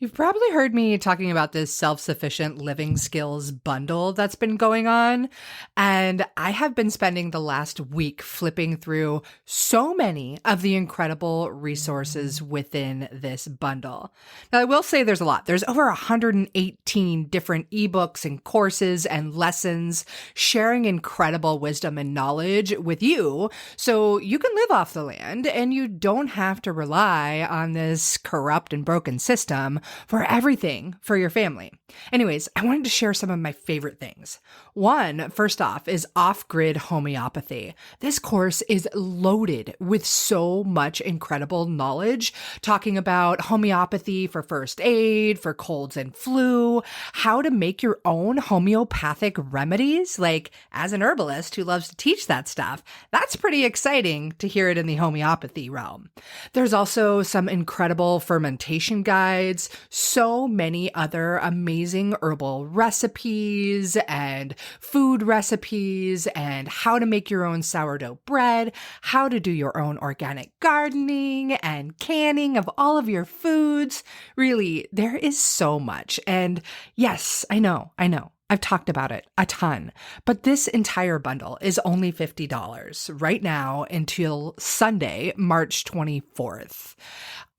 You've probably heard me talking about this self-sufficient living skills bundle that's been going on. And I have been spending the last week flipping through so many of the incredible resources within this bundle. Now, I will say there's a lot. There's over 118 different ebooks and courses and lessons sharing incredible wisdom and knowledge with you so you can live off the land and you don't have to rely on this corrupt and broken system for everything for your family. Anyways, I wanted to share some of my favorite things. One, first off, is off-grid homeopathy. This course is loaded with so much incredible knowledge, talking about homeopathy for first aid, for colds and flu, how to make your own homeopathic remedies. Like, as an herbalist who loves to teach that stuff, that's pretty exciting to hear it in the homeopathy realm. There's also some incredible fermentation guides, so many other amazing herbal recipes and food recipes, and how to make your own sourdough bread, how to do your own organic gardening and canning of all of your foods. Really, there is so much. And yes, I know. I've talked about it a ton, but this entire bundle is only $50 right now until Sunday, March 24th.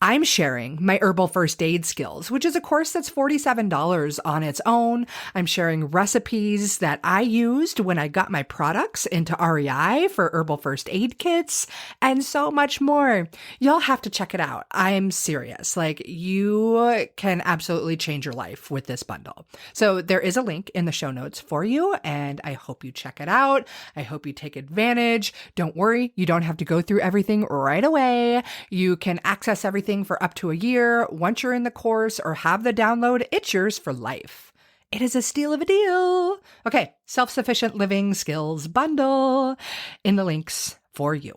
I'm sharing my herbal first aid skills, which is a course that's $47 on its own. I'm sharing recipes that I used when I got my products into REI for herbal first aid kits and so much more. You'll have to check it out. I'm serious. Like, you can absolutely change your life with this bundle. So there is a link in the show notes for you, and I hope you check it out. I hope you take advantage. Don't worry, you don't have to go through everything right away. You can access everything for up to a year. Once you're in the course or have the download, it's yours for life. It is a steal of a deal. Okay, self-sufficient living skills bundle in the links for you.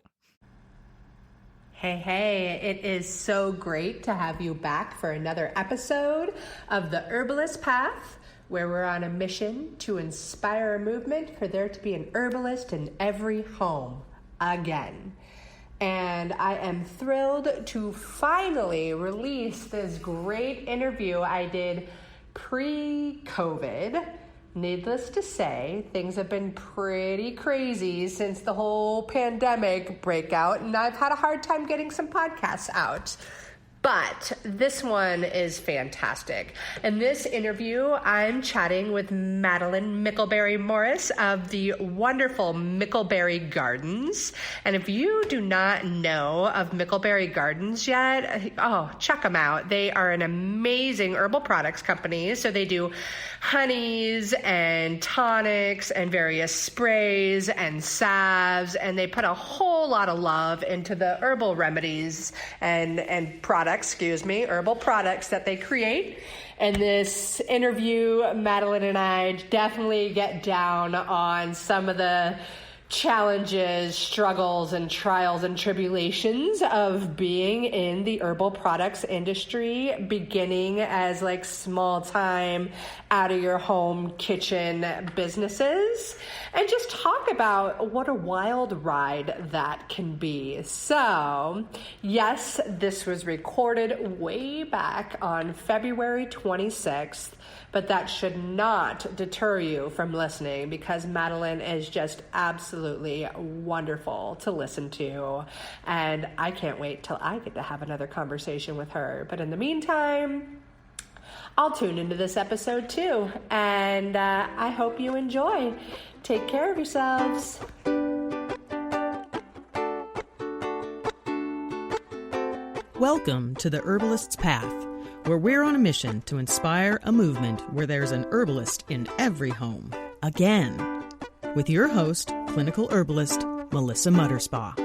Hey, it is so great to have you back for another episode of The Herbalist Path, where we're on a mission to inspire a movement for there to be an herbalist in every home again. And I am thrilled to finally release this great interview I did pre-COVID. Needless to say, things have been pretty crazy since the whole pandemic breakout, and I've had a hard time getting some podcasts out. But this one is fantastic. In this interview, I'm chatting with Madelyn Mickelberry Morris of the wonderful Mickelberry Gardens. And if you do not know of Mickelberry Gardens yet, check them out. They are an amazing herbal products company. So they do honeys and tonics and various sprays and salves, and they put a whole lot of love into the herbal remedies and products, herbal products that they create. In this interview, Madelyn and I definitely get down on some of the challenges, struggles, and trials and tribulations of being in the herbal products industry, beginning as like small time out of your home kitchen businesses, and just talk about what a wild ride that can be. So yes, this was recorded way back on February 26th, but that should not deter you from listening, because Madelyn is just absolutely wonderful to listen to. And I can't wait till I get to have another conversation with her. But in the meantime, I'll tune into this episode too. And I hope you enjoy. Take care of yourselves. Welcome to the Herbalist's Path, where we're on a mission to inspire a movement where there's an herbalist in every home, again, with your host, clinical herbalist, Melissa Mutterspaugh.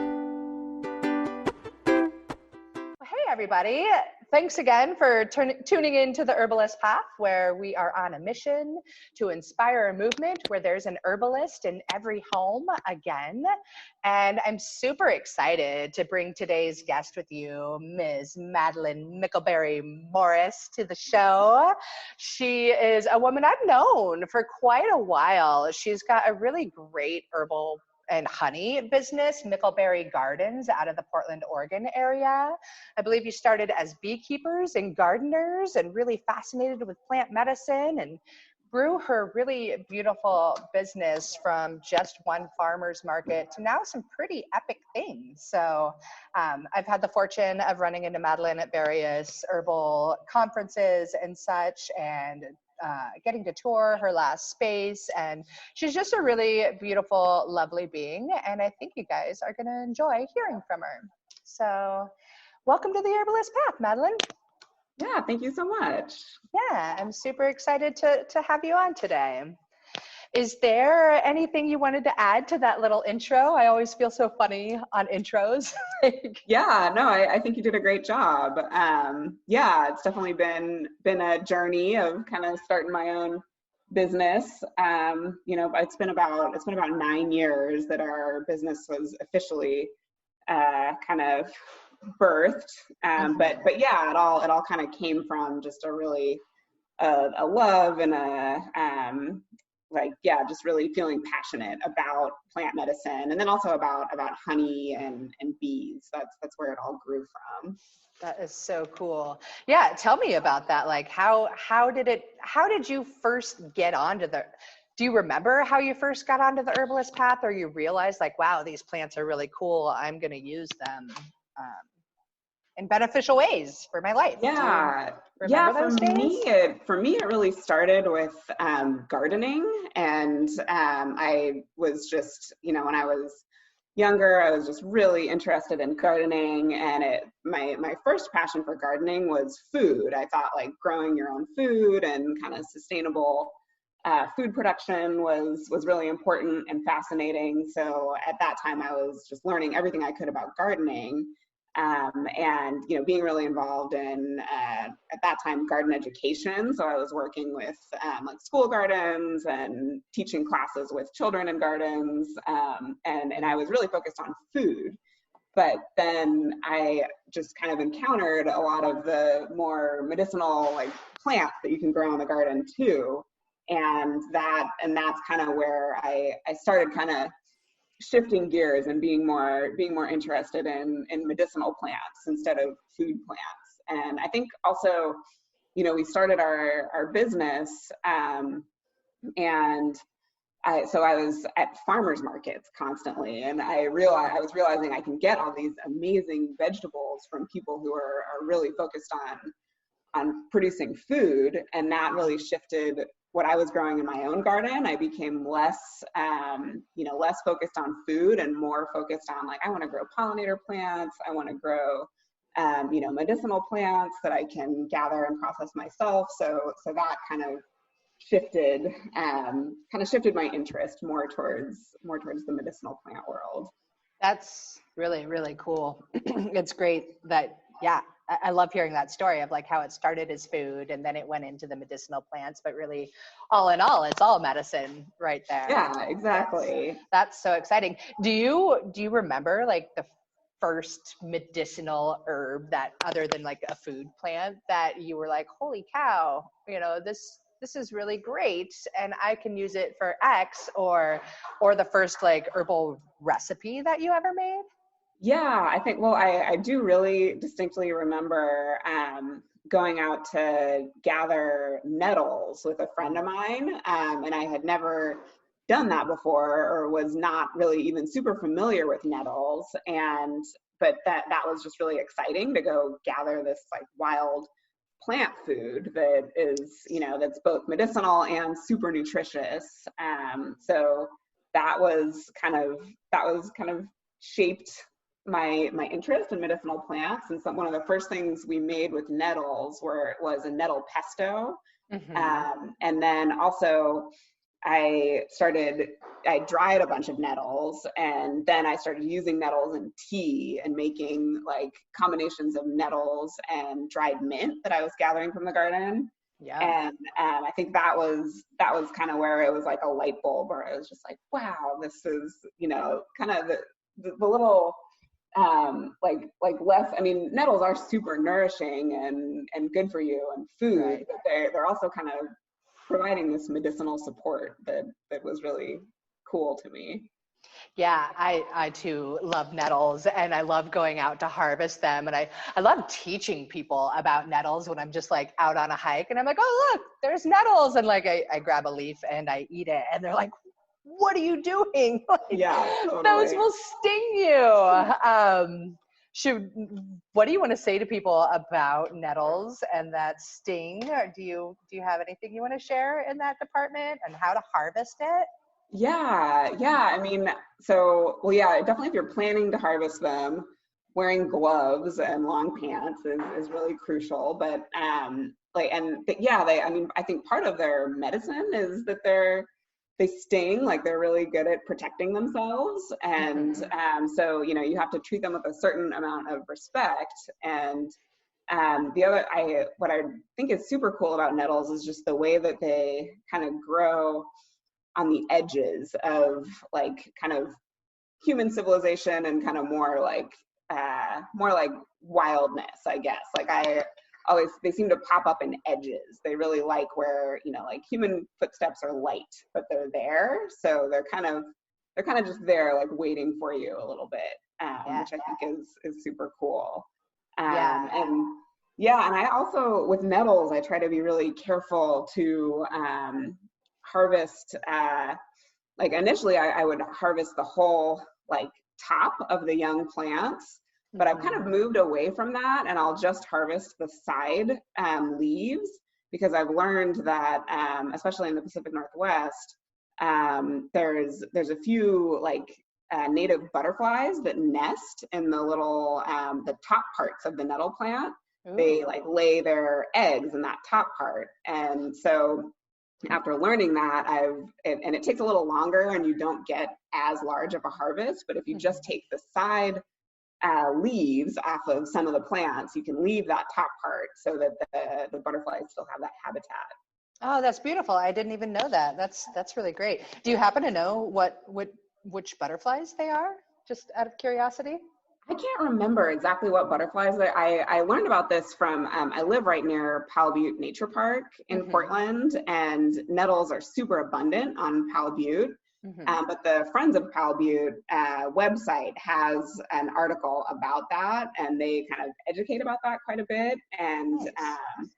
Hey, everybody. Thanks again for tuning in to the Herbalist Path, where we are on a mission to inspire a movement where there's an herbalist in every home again. And I'm super excited to bring today's guest with you, Ms. Madelyn Mickelberry Morris, to the show. She is a woman I've known for quite a while. She's got a really great herbal and honey business, Mickelberry Gardens, out of the Portland, Oregon area. I believe you started as beekeepers and gardeners and really fascinated with plant medicine, and grew her really beautiful business from just one farmer's market to now some pretty epic things. So I've had the fortune of running into Madelyn at various herbal conferences and such, and getting to tour her last space. And she's just a really beautiful, lovely being. And I think you guys are going to enjoy hearing from her. So welcome to the Herbalist Path, Madelyn. Yeah, thank you so much. Yeah, I'm super excited to have you on today. Is there anything you wanted to add to that little intro? I always feel so funny on intros. Yeah, no, I think you did a great job. Yeah, it's definitely been a journey of kind of starting my own business. It's been about 9 years that our business was officially kind of birthed. But yeah, it all kind of came from just a really a love and just really feeling passionate about plant medicine, and then also about honey and bees. That's where it all grew from. That is so cool. Yeah, tell me about that. Like how did you first get onto do you remember how you first got onto the herbalist path, or you realized like, wow, these plants are really cool, I'm going to use them in beneficial ways for my life? Yeah. For me, it really started with gardening. And I was just, when I was younger, I was just really interested in gardening. And my first passion for gardening was food. I thought like growing your own food and kind of sustainable food production was really important and fascinating. So at that time, I was just learning everything I could about gardening. And being really involved in at that time garden education. So I was working with like school gardens and teaching classes with children in gardens, and I was really focused on food. But then I just kind of encountered a lot of the more medicinal like plants that you can grow in the garden too, and that's kind of where I started kind of shifting gears and being more interested in medicinal plants instead of food plants. And I think also, we started our business, and I was at farmers markets constantly, and I was realizing I can get all these amazing vegetables from people who are really focused on producing food, and that really shifted what I was growing in my own garden. I became less focused on food and more focused on like, I want to grow pollinator plants. I want to grow, medicinal plants that I can gather and process myself. So that kind of shifted my interest more towards the medicinal plant world. That's really, really cool. It's great that, yeah, I love hearing that story of like how it started as food and then it went into the medicinal plants, but really all in all, it's all medicine right there. Yeah, exactly. That's so exciting. Do you remember like the first medicinal herb that, other than like a food plant, that you were like, holy cow, this is really great and I can use it for X, or the first like herbal recipe that you ever made? Yeah, I think, I do really distinctly remember going out to gather nettles with a friend of mine, and I had never done that before or was not really even super familiar with nettles, but that was just really exciting to go gather this like wild plant food that is, that's both medicinal and super nutritious. So that was kind of shaped my interest in medicinal plants. And one of the first things we made with nettles was a nettle pesto. Mm-hmm. And then also I dried a bunch of nettles, and then I started using nettles in tea and making like combinations of nettles and dried mint that I was gathering from the garden. Yeah. And I think that was kind of where it was like a light bulb, where I was just like, wow, this is, kind of the little, like less, I mean, nettles are super nourishing and good for you and food, right, but they're also kind of providing this medicinal support that was really cool to me. Yeah, I too love nettles, and I love going out to harvest them. And I love teaching people about nettles when I'm just like out on a hike and I'm like, oh, look, there's nettles. And like I grab a leaf and I eat it. And they're like, what are you doing? Like, Yeah, those totally. will sting you. Should What do you want to say to people about nettles and that sting? Or do you have anything you want to share in that department and how to harvest it? Yeah. I mean, so, well, yeah, definitely if you're planning to harvest them, wearing gloves and long pants is really crucial. But but yeah, I mean, I think part of their medicine is that they sting, like they're really good at protecting themselves. And so, you have to treat them with a certain amount of respect. And what I think is super cool about nettles is just the way that they kind of grow on the edges of like kind of human civilization and kind of more like wildness, I guess. Like they seem to pop up in edges. They really like where, like human footsteps are light, but they're there. So they're kind of just there, like waiting for you a little bit, Yeah. which I think is super cool. Yeah. And yeah, and I also, with nettles, I try to be really careful to harvest, like initially I would harvest the whole like top of the young plants, but I've kind of moved away from that, and I'll just harvest the side leaves, because I've learned that, especially in the Pacific Northwest, there's a few like native butterflies that nest in the little the top parts of the nettle plant. They Ooh. like lay their eggs in that top part, and so after learning that, and it takes a little longer and you don't get as large of a harvest, but if you just take the side leaves off of some of the plants, you can leave that top part so that the butterflies still have that habitat. Oh, that's beautiful. I didn't even know that. That's really great. Do you happen to know which butterflies they are? Just out of curiosity? I can't remember exactly what butterflies. I learned about this from, I live right near Powell Butte Nature Park in Portland, and nettles are super abundant on Powell Butte. But the Friends of Powell Butte website has an article about that, and they kind of educate about that quite a bit. And Nice.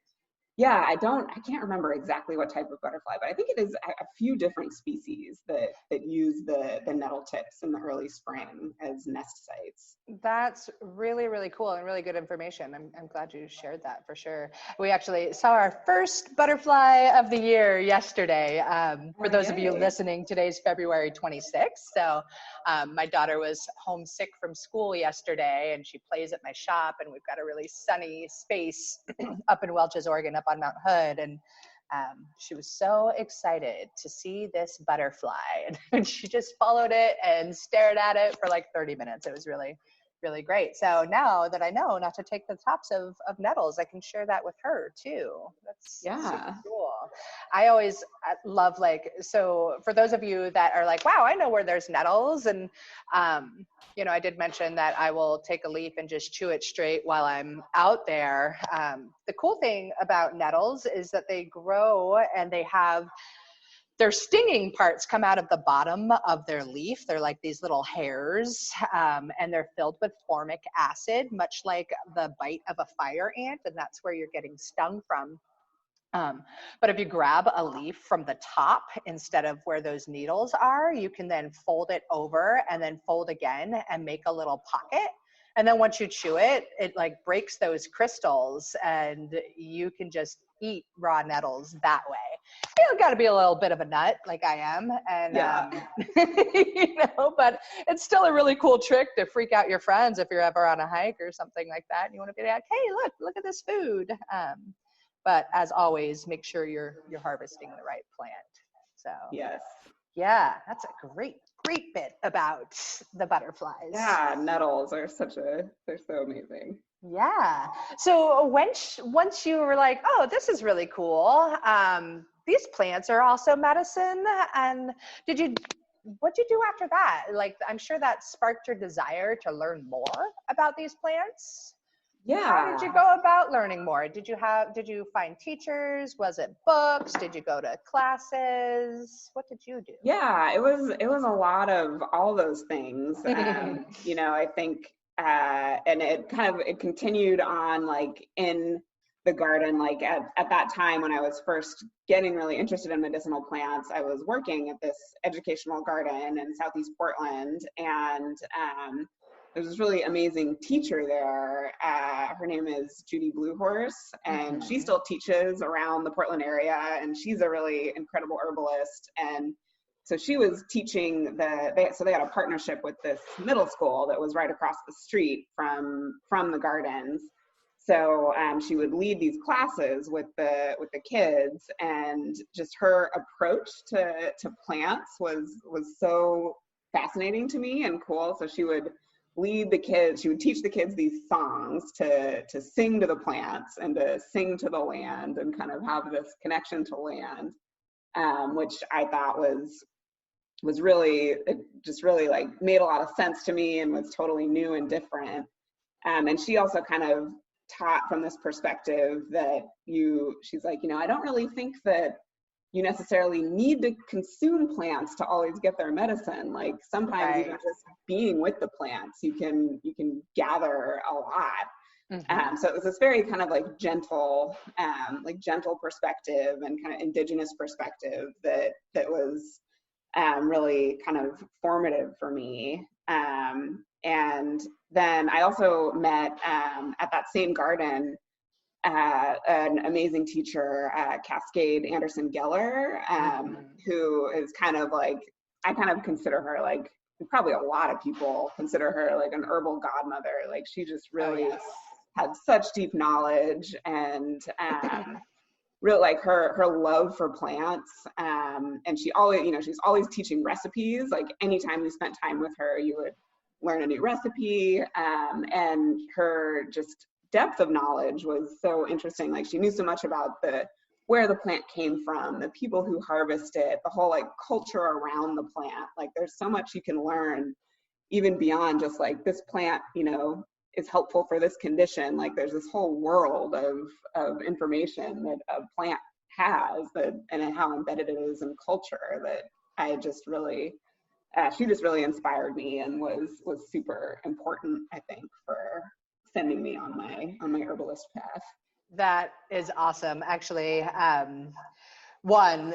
yeah, I can't remember exactly what type of butterfly, but I think it is a few different species that use the nettle tips in the early spring as nest sites. That's really, really cool and really good information. I'm glad you shared that for sure. We actually saw our first butterfly of the year yesterday. For those of you listening, today's February 26th. So my daughter was homesick from school yesterday, and she plays at my shop, and we've got a really sunny space up in Welch's, Oregon, up on Mount Hood. And she was so excited to see this butterfly, and she just followed it and stared at it for like 30 minutes. It was really, really great. So now that I know not to take the tops of nettles, I can share that with her too. That's super cool. I always love, like, so for those of you that are like, wow, I know where there's nettles. And, I did mention that I will take a leaf and just chew it straight while I'm out there. The cool thing about nettles is that they grow and they have their stinging parts come out of the bottom of their leaf. They're like these little hairs, and they're filled with formic acid, much like the bite of a fire ant, and that's where you're getting stung from. But if you grab a leaf from the top instead of where those needles are, you can then fold it over and then fold again and make a little pocket. And then once you chew it, it like breaks those crystals, and you can just eat raw nettles that way. You got to be a little bit of a nut like I am, and but it's still a really cool trick to freak out your friends if you're ever on a hike or something like that, and you want to be like, hey, look at this food. But as always, make sure you're harvesting the right plant. So yes. Yeah, that's a great bit about the butterflies. Yeah, nettles are they're so amazing. Yeah. So once you were like, oh, this is really cool. These plants are also medicine. And what'd you do after that? Like, I'm sure that sparked your desire to learn more about these plants. How did you go about learning more? Did you find teachers? Was it books? Did you go to classes? What did you do? Yeah, it was a lot of all those things. I think, and it continued on like in the garden, like at that time when I was first getting really interested in medicinal plants, I was working at this educational garden in Southeast Portland, and there's this really amazing teacher there. Her name is Judy Bluehorse, and she still teaches around the Portland area, and she's a really incredible herbalist. And so she was teaching they had a partnership with this middle school that was right across the street from the gardens. So she would lead these classes with the kids, and just her approach to plants was so fascinating to me and cool. So she would lead the kids, she would teach the kids these songs to sing to the plants and to sing to the land and kind of have this connection to land, which I thought was really, it just really like made a lot of sense to me and was totally new and different. And she also kind of taught from this perspective that she's like, I don't really think that you necessarily need to consume plants to always get their medicine. Like sometimes even just being with the plants, you can gather a lot. So it was this very kind of like gentle perspective and kind of indigenous perspective that was really kind of formative for me. And then I also met at that same garden an amazing teacher, Cascade Anderson Geller, who is kind of like, I kind of consider her like, probably a lot of people consider her like an herbal godmother. Like she just really had such deep knowledge, and really like her love for plants. And she always, she's always teaching recipes. Like anytime you spent time with her, you would learn a new recipe. And her just depth of knowledge was so interesting. Like she knew so much about where the plant came from, the people who harvest it, the whole like culture around the plant. Like there's so much you can learn even beyond just like this plant, is helpful for this condition. Like there's this whole world of information that a plant has, and how embedded it is in culture, that I just really, she just really inspired me and was super important, I think, for sending me on my herbalist path. That is awesome. Actually, one,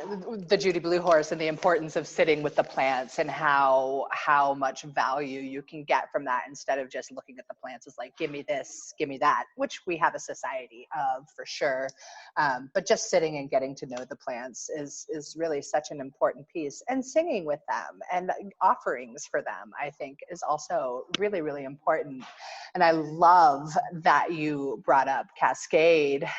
the Judy Bluehorse and the importance of sitting with the plants and how much value you can get from that, instead of just looking at the plants as like, give me this, give me that, which we have a society of for sure. But just sitting and getting to know the plants is really such an important piece. And singing with them and offerings for them, I think, is also really, really important. And I love that you brought up Cascade.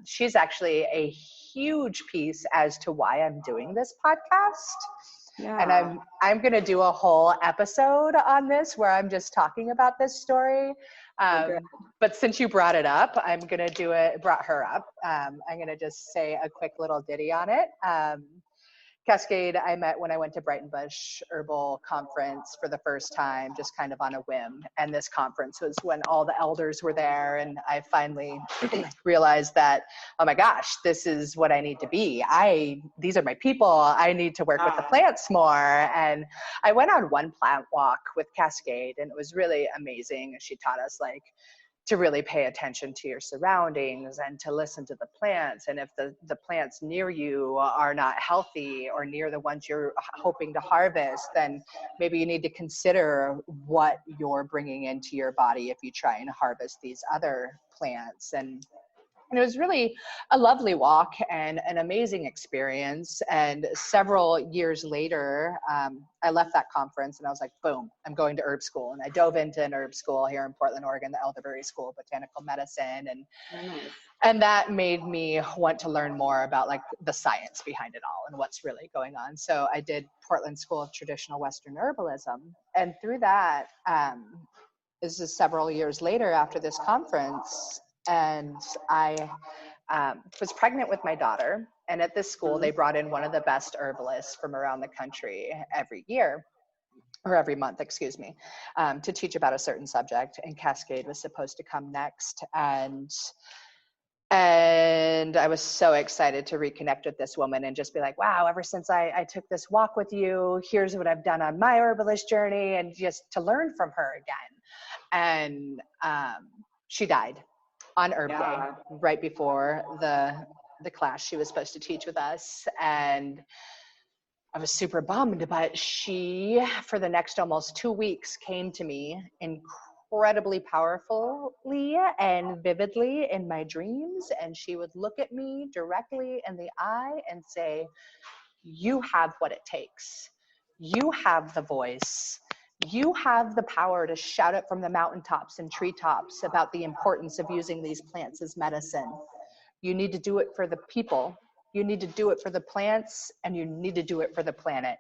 She's actually a huge piece as to why I'm doing this podcast. Yeah. And I'm going to do a whole episode on this where I'm just talking about this story. But since you brought it up, I'm going to brought her up. I'm going to just say a quick little ditty on it. Cascade, I met when I went to Brighton Bush Herbal Conference for the first time, just kind of on a whim. And this conference was when all the elders were there. And I finally realized that, oh my gosh, this is what I need to be. These are my people. I need to work with the plants more. And I went on one plant walk with Cascade, and it was really amazing. She taught us like to really pay attention to your surroundings and to listen to the plants. And if the plants near you are not healthy or near the ones you're hoping to harvest, then maybe you need to consider what you're bringing into your body if you try and harvest these other plants. And it was really a lovely walk and an amazing experience. And several years later, I left that conference and I was like, boom, I'm going to herb school. And I dove into an herb school here in Portland, Oregon, the Elderberry School of Botanical Medicine. And that made me want to learn more about like the science behind it all and what's really going on. So I did Portland School of Traditional Western Herbalism. And through that, this is several years later after this conference, and I was pregnant with my daughter. And at this school, they brought in one of the best herbalists from around the country every year. or every month, excuse me, to teach about a certain subject, and Cascade was supposed to come next. And I was so excited to reconnect with this woman and just be like, wow, ever since I took this walk with you, here's what I've done on my herbalist journey, and just to learn from her again. And she died on Herb Day, right before the class she was supposed to teach with us. And I was super bummed, but she, for the next almost 2 weeks, came to me incredibly powerfully and vividly in my dreams. And she would look at me directly in the eye and say, you have what it takes. You have the voice. You have the power to shout it from the mountaintops and treetops about the importance of using these plants as medicine. You need to do it for the people. You need to do it for the plants, and you need to do it for the planet.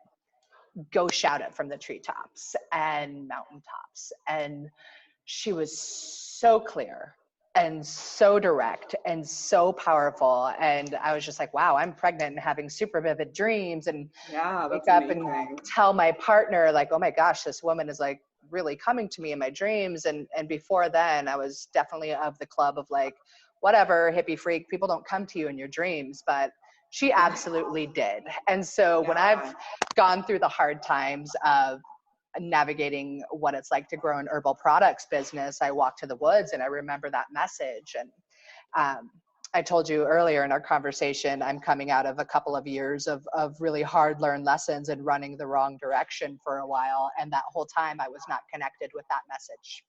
Go shout it from the treetops and mountaintops. And she was so clear and so direct and so powerful. And I was just like, wow, I'm pregnant and having super vivid dreams, and wake up and tell my partner, like, oh my gosh, this woman is like really coming to me in my dreams. And before then, I was definitely of the club of like, whatever, hippie freak, people don't come to you in your dreams, but she absolutely did. And so when I've gone through the hard times of navigating what it's like to grow an herbal products business, I walk to the woods and I remember that message. And I told you earlier in our conversation, I'm coming out of a couple of years of really hard learned lessons and running the wrong direction for a while. And that whole time I was not connected with that message.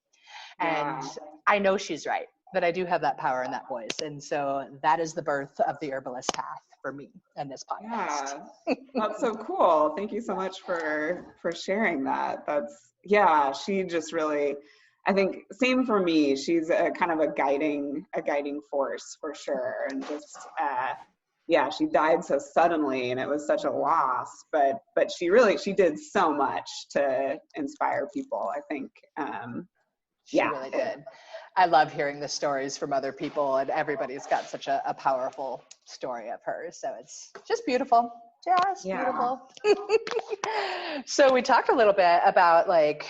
And I know she's right, that I do have that power and that voice. And so that is the birth of the Herbalist Path for me and this podcast. That's so cool. Thank you so much for sharing that. She just really, I think, same for me. She's a kind of a guiding force for sure. And just, she died so suddenly and it was such a loss, but she did so much to inspire people, I think. She really did. I love hearing the stories from other people, and everybody's got such a powerful story of hers. So it's just beautiful. Beautiful. So we talked a little bit about like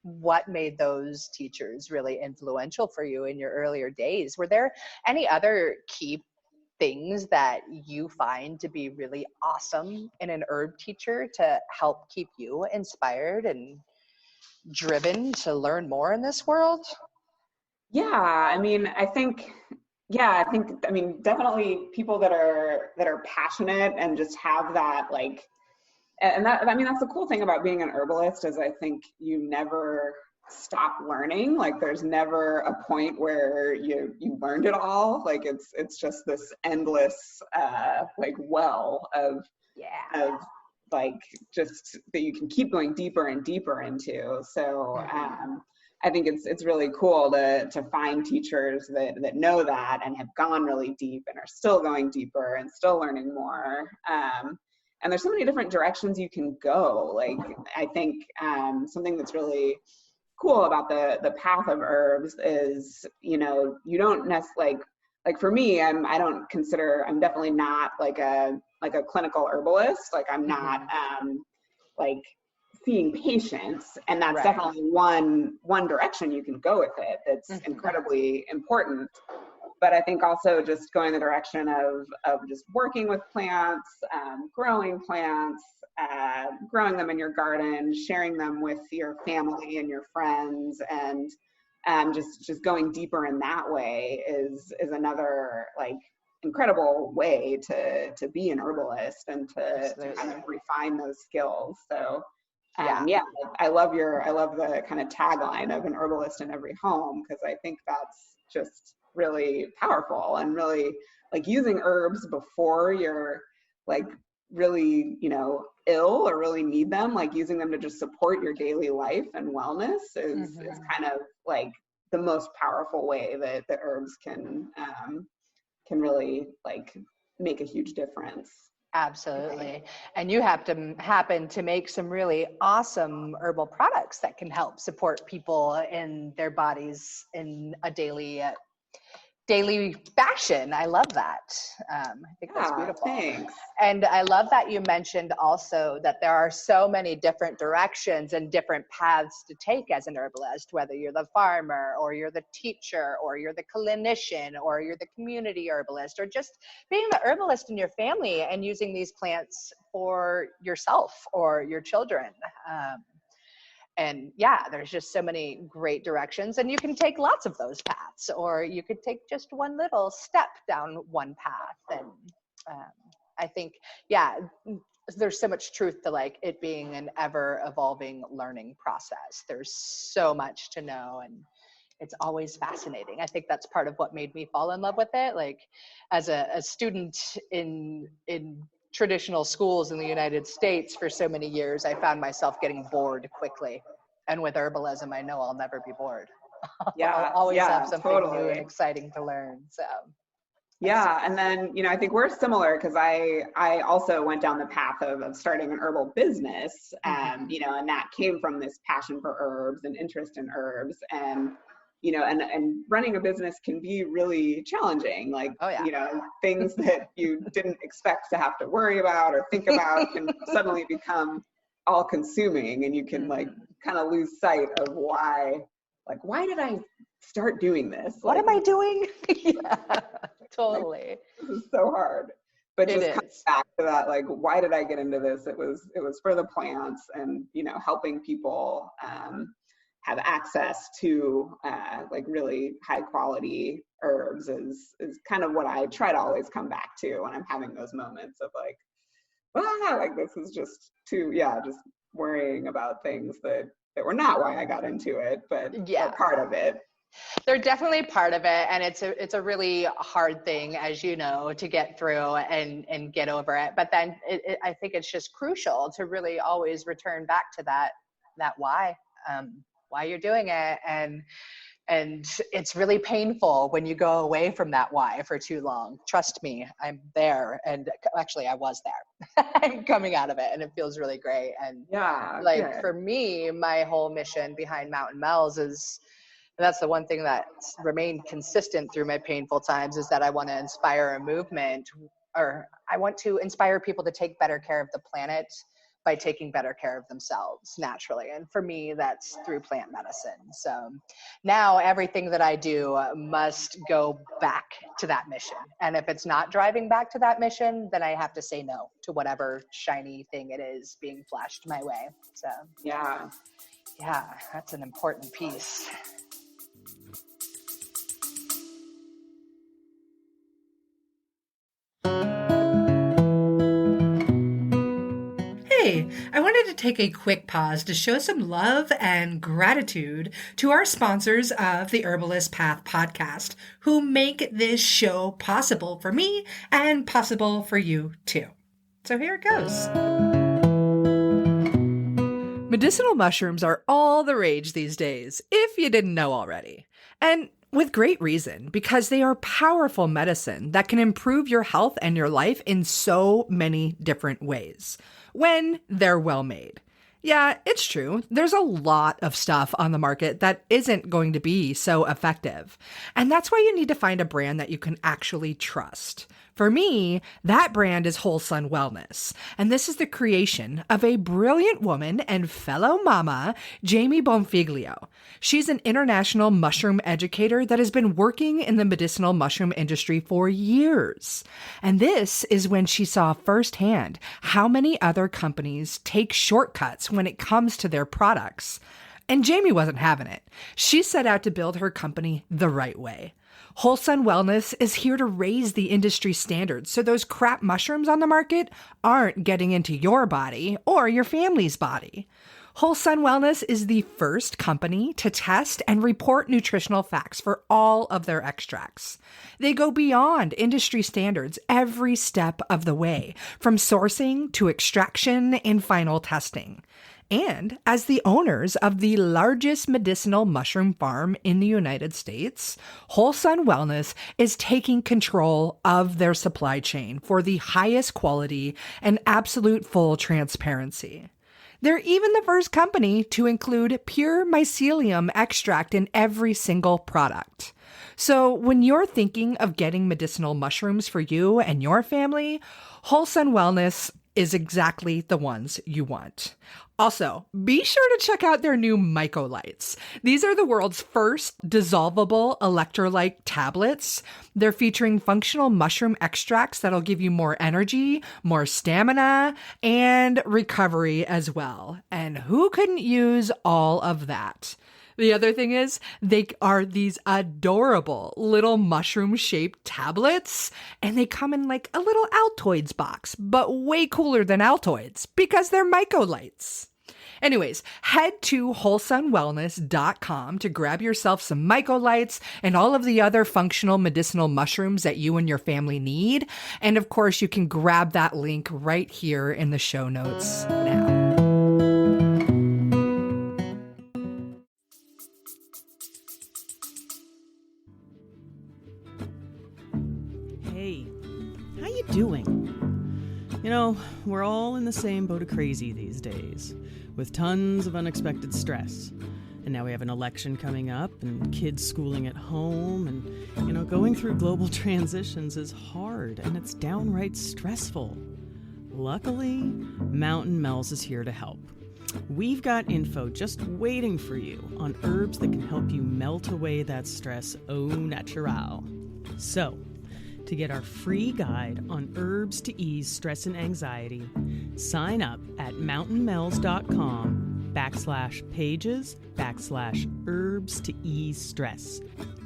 what made those teachers really influential for you in your earlier days. Were there any other key things that you find to be really awesome in an herb teacher to help keep you inspired and driven to learn more in this world? Definitely people that are passionate and just have that, like, and that, that's the cool thing about being an herbalist, is I think you never stop learning. Like, there's never a point where you learned it all. Like, it's just this endless well of like, just that you can keep going deeper and deeper into. So I think it's really cool to find teachers that know that and have gone really deep and are still going deeper and still learning more. And there's so many different directions you can go. Like, I think something that's really cool about the path of herbs is, you don't necessarily, like for me, I'm definitely not like a clinical herbalist. Like, I'm not like seeing patients, and that's definitely one direction you can go with it. That's incredibly important. But I think also just going the direction of just working with plants, growing plants, growing them in your garden, sharing them with your family and your friends, and just going deeper in that way is another, like, incredible way to be an herbalist and to kind of refine those skills. So I love the kind of tagline of an herbalist in every home, because I think that's just really powerful, and really, like, using herbs before you're like really ill or really need them, like using them to just support your daily life and wellness is kind of like the most powerful way that the herbs can really, like, make a huge difference. Absolutely. And you happen to make some really awesome herbal products that can help support people in their bodies in a daily daily fashion. I love that. I think that's beautiful. Thanks. And I love that you mentioned also that there are so many different directions and different paths to take as an herbalist, whether you're the farmer or you're the teacher or you're the clinician or you're the community herbalist or just being the herbalist in your family and using these plants for yourself or your children. And yeah, there's just so many great directions, and you can take lots of those paths, or you could take just one little step down one path. And I think, yeah, there's so much truth to like it being an ever evolving learning process. There's so much to know, and it's always fascinating. I think that's part of what made me fall in love with it. Like as a student in traditional schools in the United States for so many years, I found myself getting bored quickly. And with herbalism, I know I'll never be bored. Yeah, I'll always have something totally new and exciting to learn. So yeah, and then I think we're similar because I also went down the path of starting an herbal business, and that came from this passion for herbs and interest in herbs, and and running a business can be really challenging. Like, things that you didn't expect to have to worry about or think about can suddenly become all consuming, and you can like kind of lose sight of why did I start doing this? What am I doing? Yeah, totally. This is so hard. But just comes back to that, like, why did I get into this? It was for the plants, and helping people have access to like really high quality herbs is kind of what I try to always come back to when I'm having those moments of like, like this is just just worrying about things that were not why I got into it, but are part of it. They're definitely part of it, and it's a really hard thing, as you know, to get through and get over it. But then I think it's just crucial to really always return back to that why you're doing it, and it's really painful when you go away from that why for too long. Trust me, I'm there, and actually I was there. I'm coming out of it, and it feels really great. And for me, my whole mission behind Mountain Mel's is, and that's the one thing that's remained consistent through my painful times, is that I want to inspire a movement, or I want to inspire people to take better care of the planet by taking better care of themselves naturally. And for me, that's through plant medicine. So now everything that I do must go back to that mission. And if it's not driving back to that mission, then I have to say no to whatever shiny thing it is being flashed my way. So yeah, that's an important piece. I wanted to take a quick pause to show some love and gratitude to our sponsors of the Herbalist Path podcast, who make this show possible for me and possible for you too. So here it goes. Medicinal mushrooms are all the rage these days, if you didn't know already. And with great reason, because they are powerful medicine that can improve your health and your life in so many different ways when they're well made. Yeah, it's true. There's a lot of stuff on the market that isn't going to be so effective. And that's why you need to find a brand that you can actually trust. For me, that brand is Wholesale Wellness, and this is the creation of a brilliant woman and fellow mama, Jamie Bonfiglio. She's an international mushroom educator that has been working in the medicinal mushroom industry for years. And this is when she saw firsthand how many other companies take shortcuts when it comes to their products. And Jamie wasn't having it. She set out to build her company the right way. Wholesale Wellness is here to raise the industry standards so those crap mushrooms on the market aren't getting into your body or your family's body. Wholesale Wellness is the first company to test and report nutritional facts for all of their extracts. They go beyond industry standards every step of the way, from sourcing to extraction and final testing. And as the owners of the largest medicinal mushroom farm in the United States, Wholesale Wellness is taking control of their supply chain for the highest quality and absolute full transparency. They're even the first company to include pure mycelium extract in every single product. So when you're thinking of getting medicinal mushrooms for you and your family, Whole Sun Wellness is exactly the ones you want. Also, be sure to check out their new Mycolites. These are the world's first dissolvable electrolyte tablets. They're featuring functional mushroom extracts that'll give you more energy, more stamina, and recovery as well. And who couldn't use all of that? The other thing is, they are these adorable little mushroom-shaped tablets, and they come in like a little Altoids box, but way cooler than Altoids because they're Mycolites. Anyways, head to wholesunwellness.com to grab yourself some Mycolites and all of the other functional medicinal mushrooms that you and your family need. And of course, you can grab that link right here in the show notes now. Hey, how you doing? You know, we're all in the same boat of crazy these days, with tons of unexpected stress. And now we have an election coming up and kids schooling at home, and, you know, going through global transitions is hard and it's downright stressful. Luckily, Mountain Mel's is here to help. We've got info just waiting for you on herbs that can help you melt away that stress au natural. So, to get our free guide on herbs to ease stress and anxiety, sign up at mountainmels.com/pages/herbs to ease stress.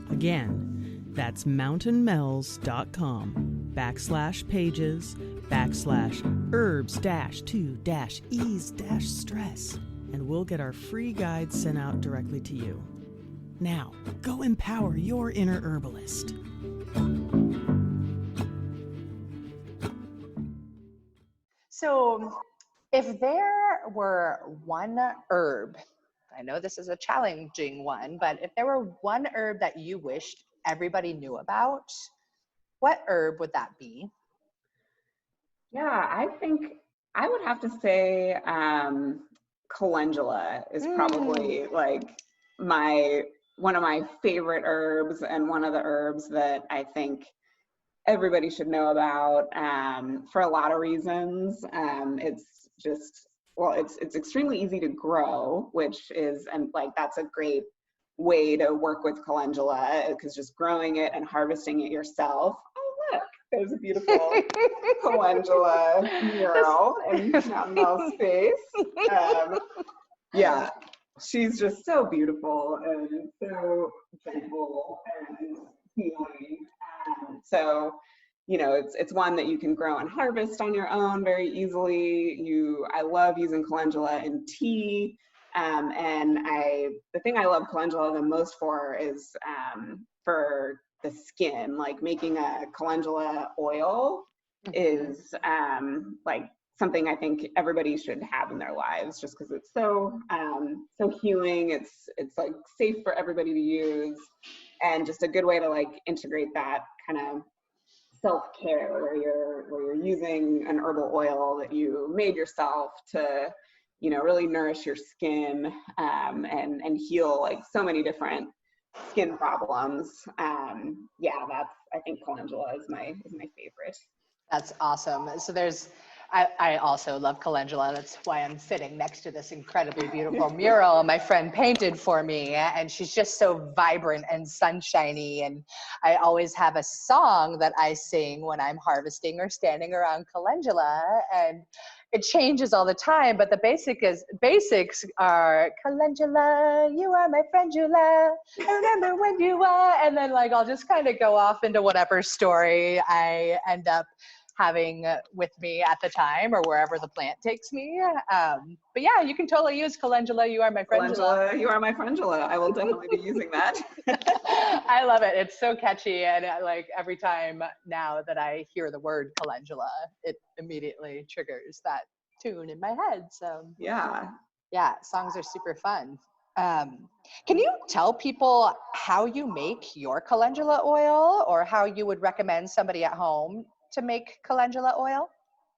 Again, that's mountainmels.com/pages/herbs-to-ease-stress. And we'll get our free guide sent out directly to you. Now, go empower your inner herbalist. So if there were one herb, I know this is a challenging one, but if there were one herb that you wished everybody knew about, what herb would that be? Yeah, I think I would have to say calendula is probably like one of my favorite herbs, and one of the herbs that I think everybody should know about for a lot of reasons. It's just, well, it's extremely easy to grow, which is, and like that's a great way to work with calendula, because just growing it and harvesting it yourself. Oh, look, there's a beautiful calendula mural in Mountain Mel's space. Yeah, she's just so beautiful and so gentle and healing. So, you know, it's one that you can grow and harvest on your own very easily. I love using calendula in tea. And the thing I love calendula the most for is for the skin. Like making a calendula oil is like something I think everybody should have in their lives, just because it's so healing. It's like safe for everybody to use, and just a good way to like integrate that kind of self-care where you're using an herbal oil that you made yourself to, you know, really nourish your skin and heal like so many different skin problems. Yeah, I think calendula is my favorite. That's awesome. So I also love calendula. That's why I'm sitting next to this incredibly beautiful mural my friend painted for me. And she's just so vibrant and sunshiny. And I always have a song that I sing when I'm harvesting or standing around calendula. And it changes all the time, but the basics are calendula, you are my friend Jula, I remember when you were, and then like I'll just kind of go off into whatever story I end up having with me at the time or wherever the plant takes me. But yeah, you can totally use calendula, you are my friend Calendula, you are my friend Jula. I will definitely be using that. I love it. It's so catchy, and like every time now that I hear the word calendula, it immediately triggers that tune in my head. So yeah, songs are super fun. Can you tell people how you make your calendula oil, or how you would recommend somebody at home to make calendula oil?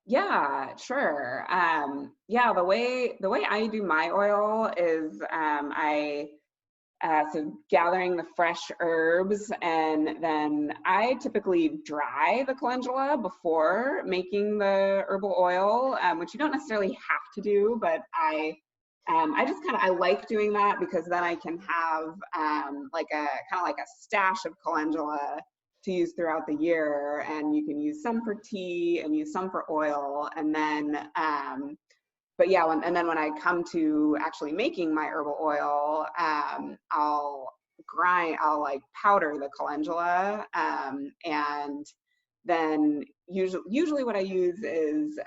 Yeah, sure. Yeah, the way I do my oil is so gathering the fresh herbs, and then I typically dry the calendula before making the herbal oil, which you don't necessarily have to do, but I just I like doing that because then I can have like a kind of like a stash of calendula to use throughout the year, and you can use some for tea and use some for oil, and then but yeah, and then when I come to actually making my herbal oil, I'll like powder the calendula, and then usually what I use is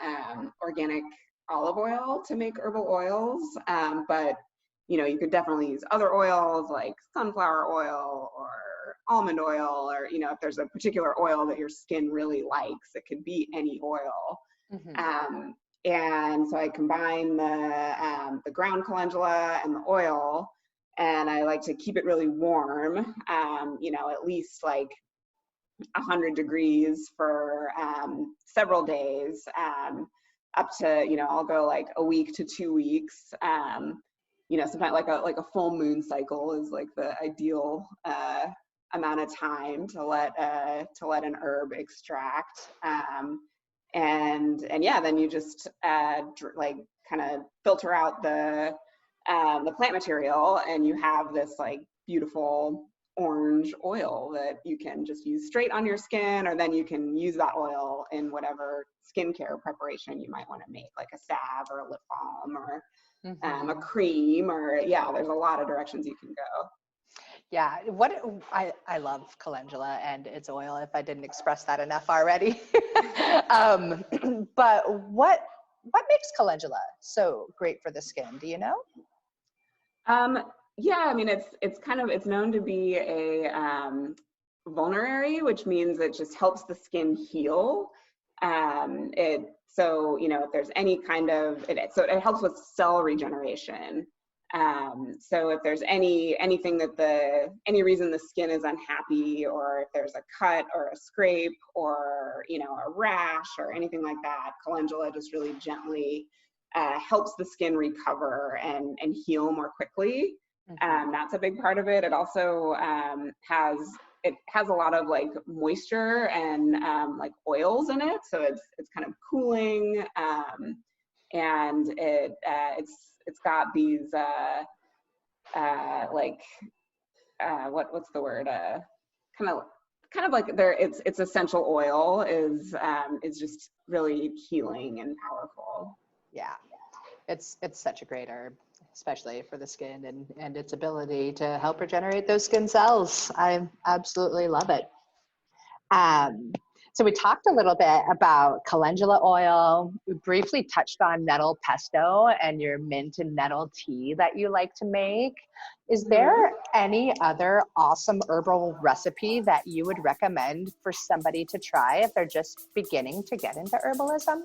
organic olive oil to make herbal oils. But you could definitely use other oils like sunflower oil or almond oil, or if there's a particular oil that your skin really likes, it could be any oil. Mm-hmm. And so I combine the ground calendula and the oil, and I like to keep it really warm, at least like 100 degrees for several days, up to, I'll go like a week to 2 weeks. Sometimes like a full moon cycle is like the ideal amount of time to let an herb extract. And yeah, then you just like kind of filter out the plant material, and you have this like beautiful orange oil that you can just use straight on your skin, or then you can use that oil in whatever skincare preparation you might want to make, like a salve or a lip balm or a cream, or yeah, there's a lot of directions you can go. Yeah, I love calendula and its oil, if I didn't express that enough already. But what makes calendula so great for the skin? Do you know? Yeah, I mean, it's known to be a vulnerary, which means it just helps the skin heal. If there's any kind of so it helps with cell regeneration. So if there's any reason the skin is unhappy, or if there's a cut or a scrape or a rash or anything like that, calendula just really gently helps the skin recover and heal more quickly. That's a big part of it. It also has a lot of like moisture and like oils in it, so it's kind of cooling, and it's got these what's the word, kind of like its essential oil is just really healing and powerful. Yeah, it's such a great herb, especially for the skin and its ability to help regenerate those skin cells. I absolutely love it. So we talked a little bit about calendula oil. We briefly touched on nettle pesto and your mint and nettle tea that you like to make. Is there any other awesome herbal recipe that you would recommend for somebody to try if they're just beginning to get into herbalism?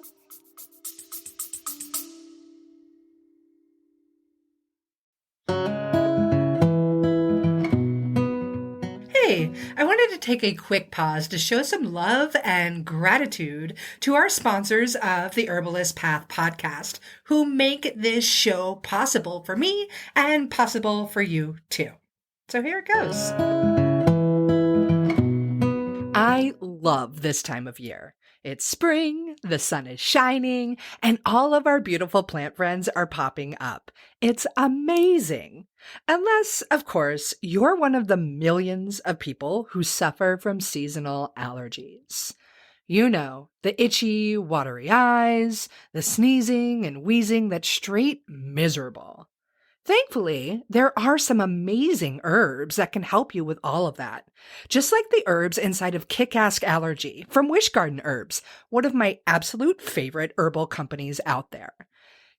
Hey, I wanted to take a quick pause to show some love and gratitude to our sponsors of the Herbalist Path podcast, who make this show possible for me and possible for you too. So here it goes. I love this time of year. It's spring, the sun is shining, and all of our beautiful plant friends are popping up. It's amazing. Unless, of course, you're one of the millions of people who suffer from seasonal allergies. You know, the itchy, watery eyes, the sneezing and wheezing that's straight miserable. Thankfully, there are some amazing herbs that can help you with all of that. Just like the herbs inside of Kick-Ass Allergy from Wish Garden Herbs, one of my absolute favorite herbal companies out there.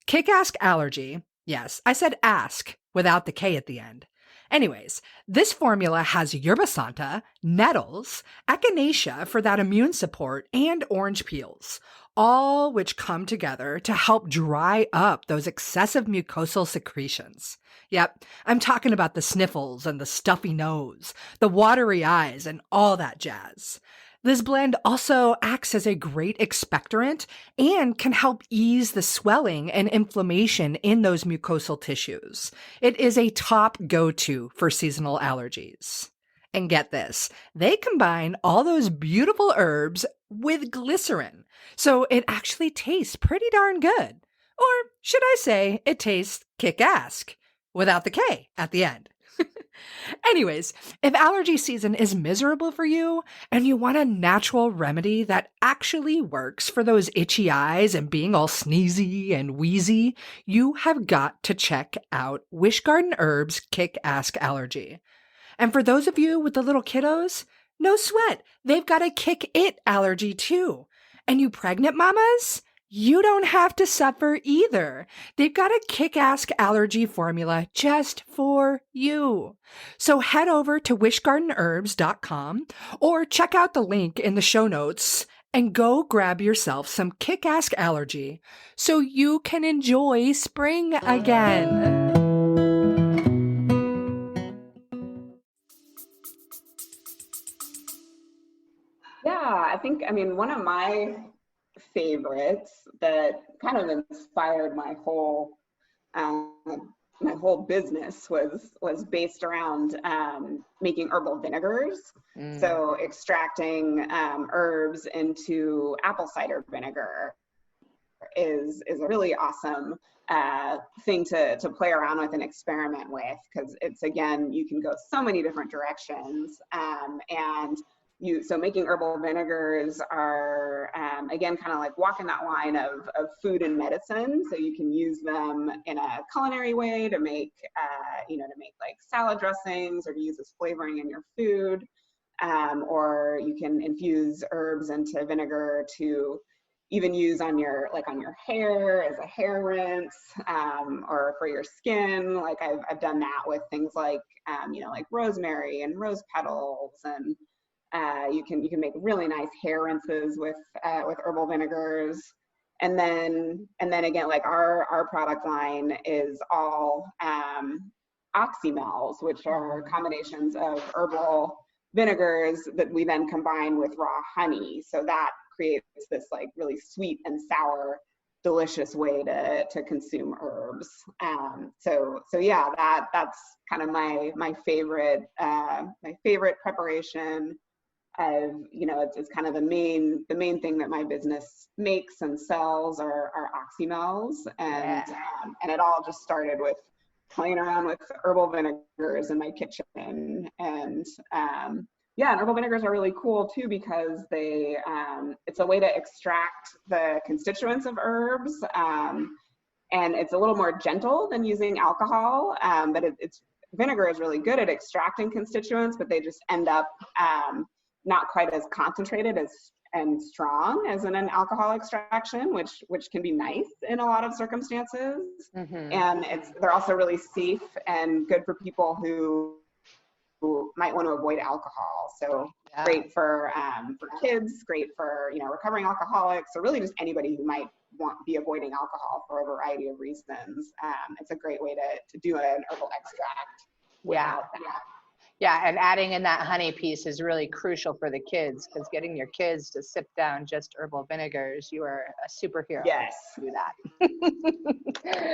Kick-Ass Allergy, yes, I said ask without the K at the end. Anyways, this formula has yerba santa, nettles, echinacea for that immune support, and orange peels, all which come together to help dry up those excessive mucosal secretions. Yep, I'm talking about the sniffles and the stuffy nose, the watery eyes, and all that jazz. This blend also acts as a great expectorant and can help ease the swelling and inflammation in those mucosal tissues. It is a top go-to for seasonal allergies. And get this, they combine all those beautiful herbs with glycerin, so it actually tastes pretty darn good. Or should I say, it tastes kick-ass, without the K at the end. Anyways, if allergy season is miserable for you and you want a natural remedy that actually works for those itchy eyes and being all sneezy and wheezy, you have got to check out Wish Garden Herbs Kick-Ass Allergy. And for those of you with the little kiddos, no sweat, they've got a Kick It allergy too. And you pregnant mamas? You don't have to suffer either. They've got a kick-ass allergy formula just for you. So head over to wishgardenherbs.com or check out the link in the show notes and go grab yourself some kick-ass allergy so you can enjoy spring again. Yeah, I mean, one of my favorites that kind of inspired um, my whole business was based around making herbal vinegars. So extracting herbs into apple cider vinegar is a really awesome thing to play around with and experiment with, because it's, again, you can go so many different directions. So making herbal vinegars are, again, kind of like walking that line of food and medicine. So you can use them in a culinary way to make, to make like salad dressings, or to use as flavoring in your food. Or you can infuse herbs into vinegar to even use on your hair as a hair rinse, or for your skin. Like I've done that with things like, like rosemary and rose petals, and you can make really nice hair rinses with herbal vinegars. And then again, like our product line is all oxymels, which are combinations of herbal vinegars that we then combine with raw honey. So that creates this like really sweet and sour, delicious way to consume herbs. So yeah, that's kind of my favorite preparation. It's kind of the main thing that my business makes and sells are oxymels, and it all just started with playing around with herbal vinegars in my kitchen. And herbal vinegars are really cool too, because it's a way to extract the constituents of herbs, and it's a little more gentle than using alcohol, but vinegar is really good at extracting constituents, but they just end up not quite as concentrated and strong as in an alcohol extraction, which can be nice in a lot of circumstances. Mm-hmm. And they're also really safe and good for people who might want to avoid alcohol. So great for kids, great for recovering alcoholics, or really just anybody who might be avoiding alcohol for a variety of reasons. It's a great way to do an herbal extract without that. Yeah, and adding in that honey piece is really crucial for the kids, because getting your kids to sip down just herbal vinegars, you are a superhero. Yes. To do that.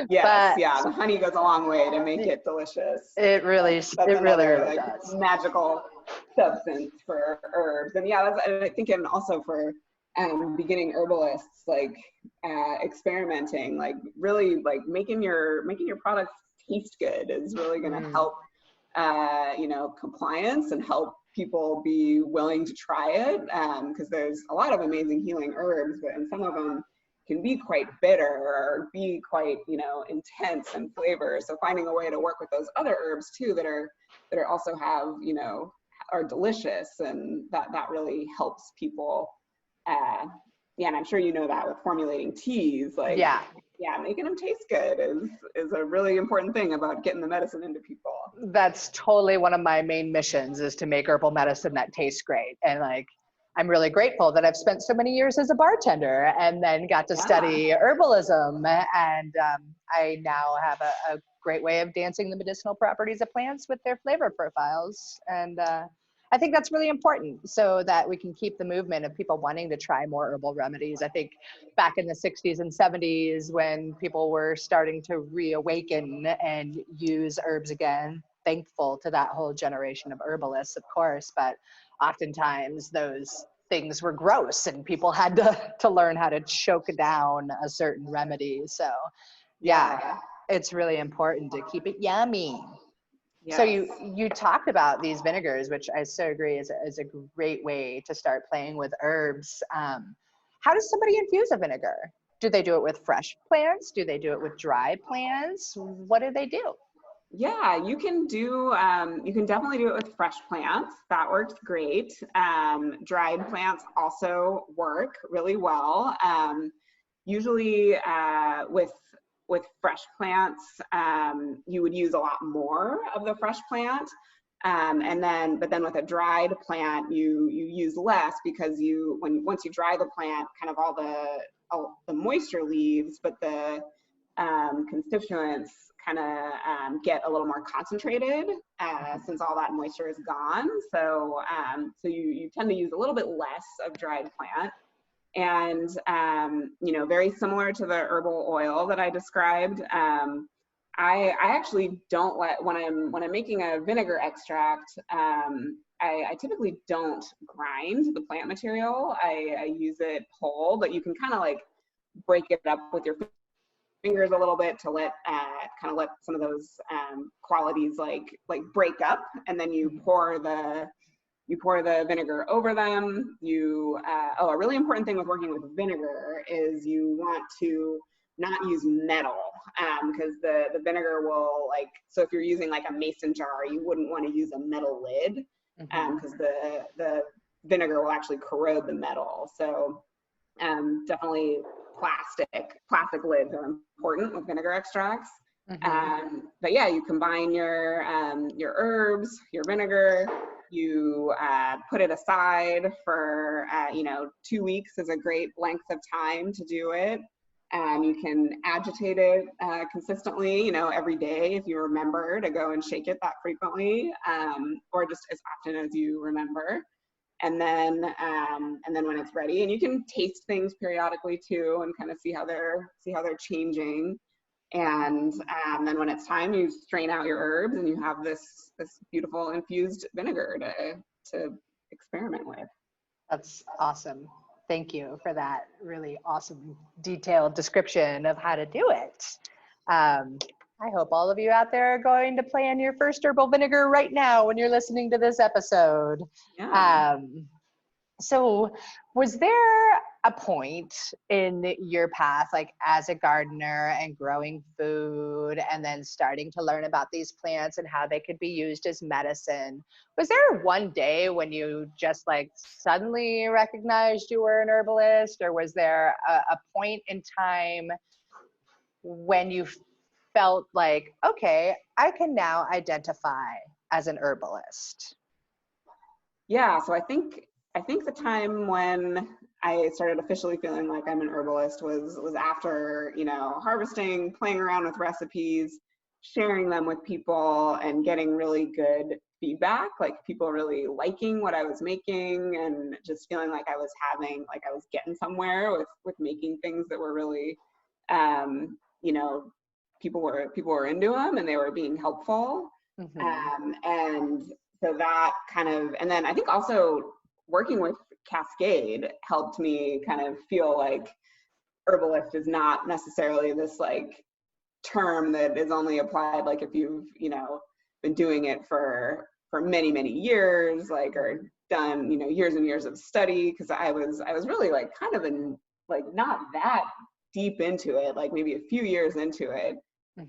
Yes, the honey goes a long way to make it delicious. It really does. Magical substance for herbs. And I think, and also for beginning herbalists, like experimenting, like really like making your products taste good is really going to help compliance and help people be willing to try it, because there's a lot of amazing healing herbs, and some of them can be quite bitter or be quite intense in flavor. So finding a way to work with those other herbs too that are also have are delicious, and that really helps people. And I'm sure that with formulating teas, like making them taste good is a really important thing about getting the medicine into people. That's totally one of my main missions, is to make herbal medicine that tastes great. And like, I'm really grateful that I've spent so many years as a bartender and then got to study herbalism. And I now have a great way of dancing the medicinal properties of plants with their flavor profiles. And I think that's really important so that we can keep the movement of people wanting to try more herbal remedies. I think back in the 60s and 70s when people were starting to reawaken and use herbs again, thankful to that whole generation of herbalists, of course, but oftentimes those things were gross and people had to learn how to choke down a certain remedy. So yeah, it's really important to keep it yummy. Yes. So you talked about these vinegars, which I so agree is a great way to start playing with herbs. How does somebody infuse a vinegar? Do they do it with fresh plants? Do they do it with dry plants? What do they do? Yeah, you can definitely do it with fresh plants. That works great. Dried plants also work really well. Usually with fresh plants, you would use a lot more of the fresh plant. But then with a dried plant, you use less because once you dry the plant, kind of all the moisture leaves, but the constituents kind of get a little more concentrated since all that moisture is gone. So you tend to use a little bit less of dried plant. And very similar to the herbal oil that I described. I actually don't when I'm making a vinegar extract. I typically don't grind the plant material. I use it whole, but you can kind of like break it up with your fingers a little bit to let some of those qualities like break up, and then you pour the vinegar over them. A really important thing with working with vinegar is you want to not use metal, because the vinegar will so if you're using like a mason jar, you wouldn't want to use a metal lid, because the vinegar will actually corrode the metal. So definitely plastic lids are important with vinegar extracts. But yeah, you combine your herbs, your vinegar, you put it aside for 2 weeks is a great length of time to do it. You can agitate it consistently, every day if you remember to go and shake it that frequently, or just as often as you remember. And then when it's ready, and you can taste things periodically too, and kind of see how they're changing. And then when it's time, you strain out your herbs, and you have this beautiful infused vinegar to experiment with. That's awesome. Thank you for that really awesome detailed description of how to do it. I hope all of you out there are going to plan your first herbal vinegar right now when you're listening to this episode. Yeah. So was there a point in your path, like as a gardener and growing food and then starting to learn about these plants and how they could be used as medicine? Was there one day when you just suddenly recognized you were an herbalist, or was there a point in time when you felt like, okay, I can now identify as an herbalist? Yeah, so I think the time when I started officially feeling like I'm an herbalist was after, harvesting, playing around with recipes, sharing them with people, and getting really good feedback, like people really liking what I was making, and just feeling like I was getting somewhere with making things that were really, people were into them and they were being helpful. And so that kind of, and then I think also working with Cascade helped me kind of feel like herbalist is not necessarily this term that is only applied if you've been doing it for many years, or done years and years of study, because I was really kind of not that deep into it, maybe a few years into it,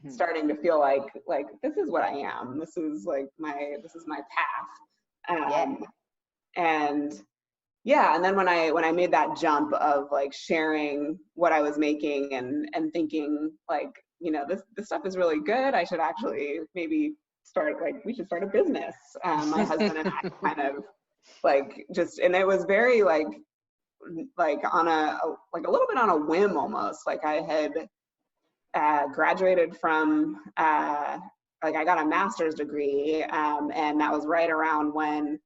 starting to feel like this is what I am, this is my path. And then when I made that jump of sharing what I was making and thinking this stuff is really good, I should actually maybe we should start a business. My husband and I kind of and it was very on a little bit on a whim almost. I had graduated from I got a master's degree, and that was right around when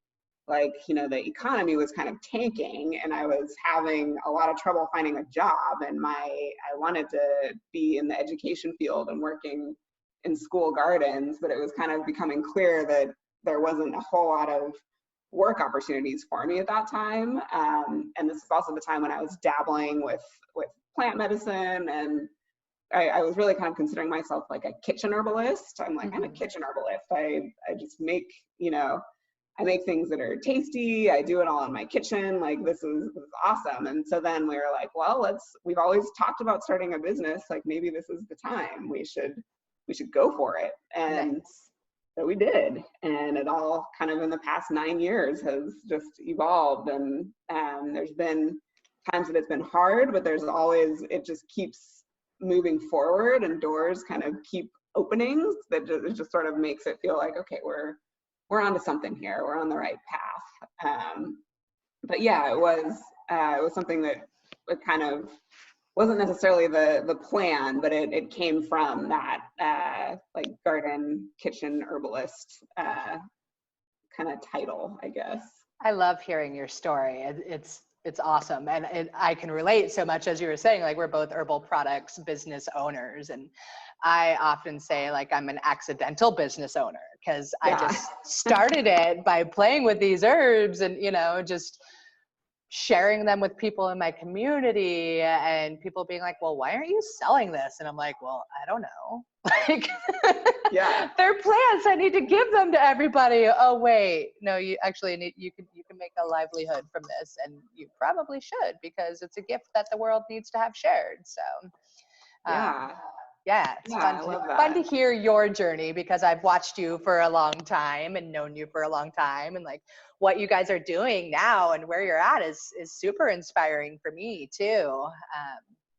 like, the economy was kind of tanking and I was having a lot of trouble finding a job, and I wanted to be in the education field and working in school gardens, but it was kind of becoming clear that there wasn't a whole lot of work opportunities for me at that time. And this is also the time when I was dabbling with plant medicine, and I was really kind of considering myself like a kitchen herbalist. I'm like, I'm a kitchen herbalist. I just make, I make things that are tasty. I do it all in my kitchen. Like, this is awesome. And so then we were like, well, we've always talked about starting a business. Like, maybe this is the time. We should go for it. And so we did. And it all kind of in the past 9 years has just evolved. And there's been times that it's been hard, but there's always, it just keeps moving forward, and doors kind of keep opening. That it just sort of makes it feel like, okay, we're onto something here. We're on the right path. But yeah, it was something that it kind of wasn't necessarily the plan, but it came from that like garden kitchen herbalist kind of title, I guess. I love hearing your story. It's awesome. And I can relate so much, as you were saying, like, we're both herbal products business owners. And I often say, like, I'm an accidental business owner, because I just started it by playing with these herbs and, just sharing them with people in my community, and people being like, well, why aren't you selling this? And I'm like, well, I don't know. Like, they're plants. I need to give them to everybody. Oh, wait, no, you actually need, you can make a livelihood from this, and you probably should, because it's a gift that the world needs to have shared. So, it's fun to hear your journey, because I've watched you for a long time and known you for a long time, and like what you guys are doing now and where you're at is super inspiring for me too.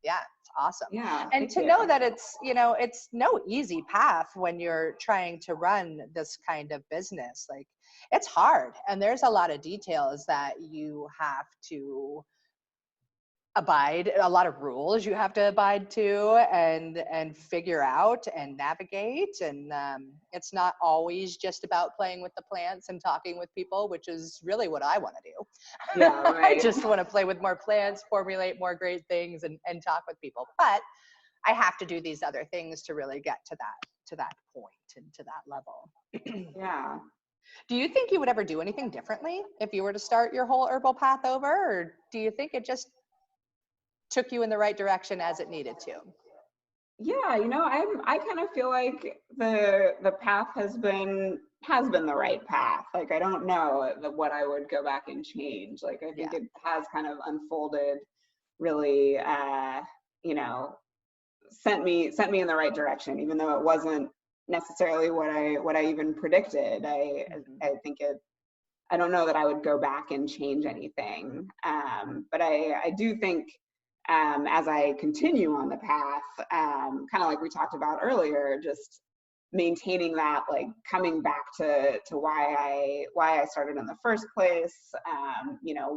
It's awesome. And to know that it's no easy path when you're trying to run this kind of business. Like, it's hard, and there's a lot of details that you have to abide, a lot of rules you have to abide to and figure out and navigate. And it's not always just about playing with the plants and talking with people, which is really what I want to do. I just want to play with more plants, formulate more great things, and talk with people. But I have to do these other things to really get to that point and to that level. Do you think you would ever do anything differently if you were to start your whole herbal path over, or do you think it just took you in the right direction as it needed to? I kind of feel like the path has been the right path. Like, I don't know what I would go back and change. Like, I think it has kind of unfolded really, sent me in the right direction, even though it wasn't necessarily what I even predicted. I think I don't know that I would go back and change anything. But I do think, as I continue on the path, kind of like we talked about earlier, just maintaining that, like, coming back to why I started in the first place,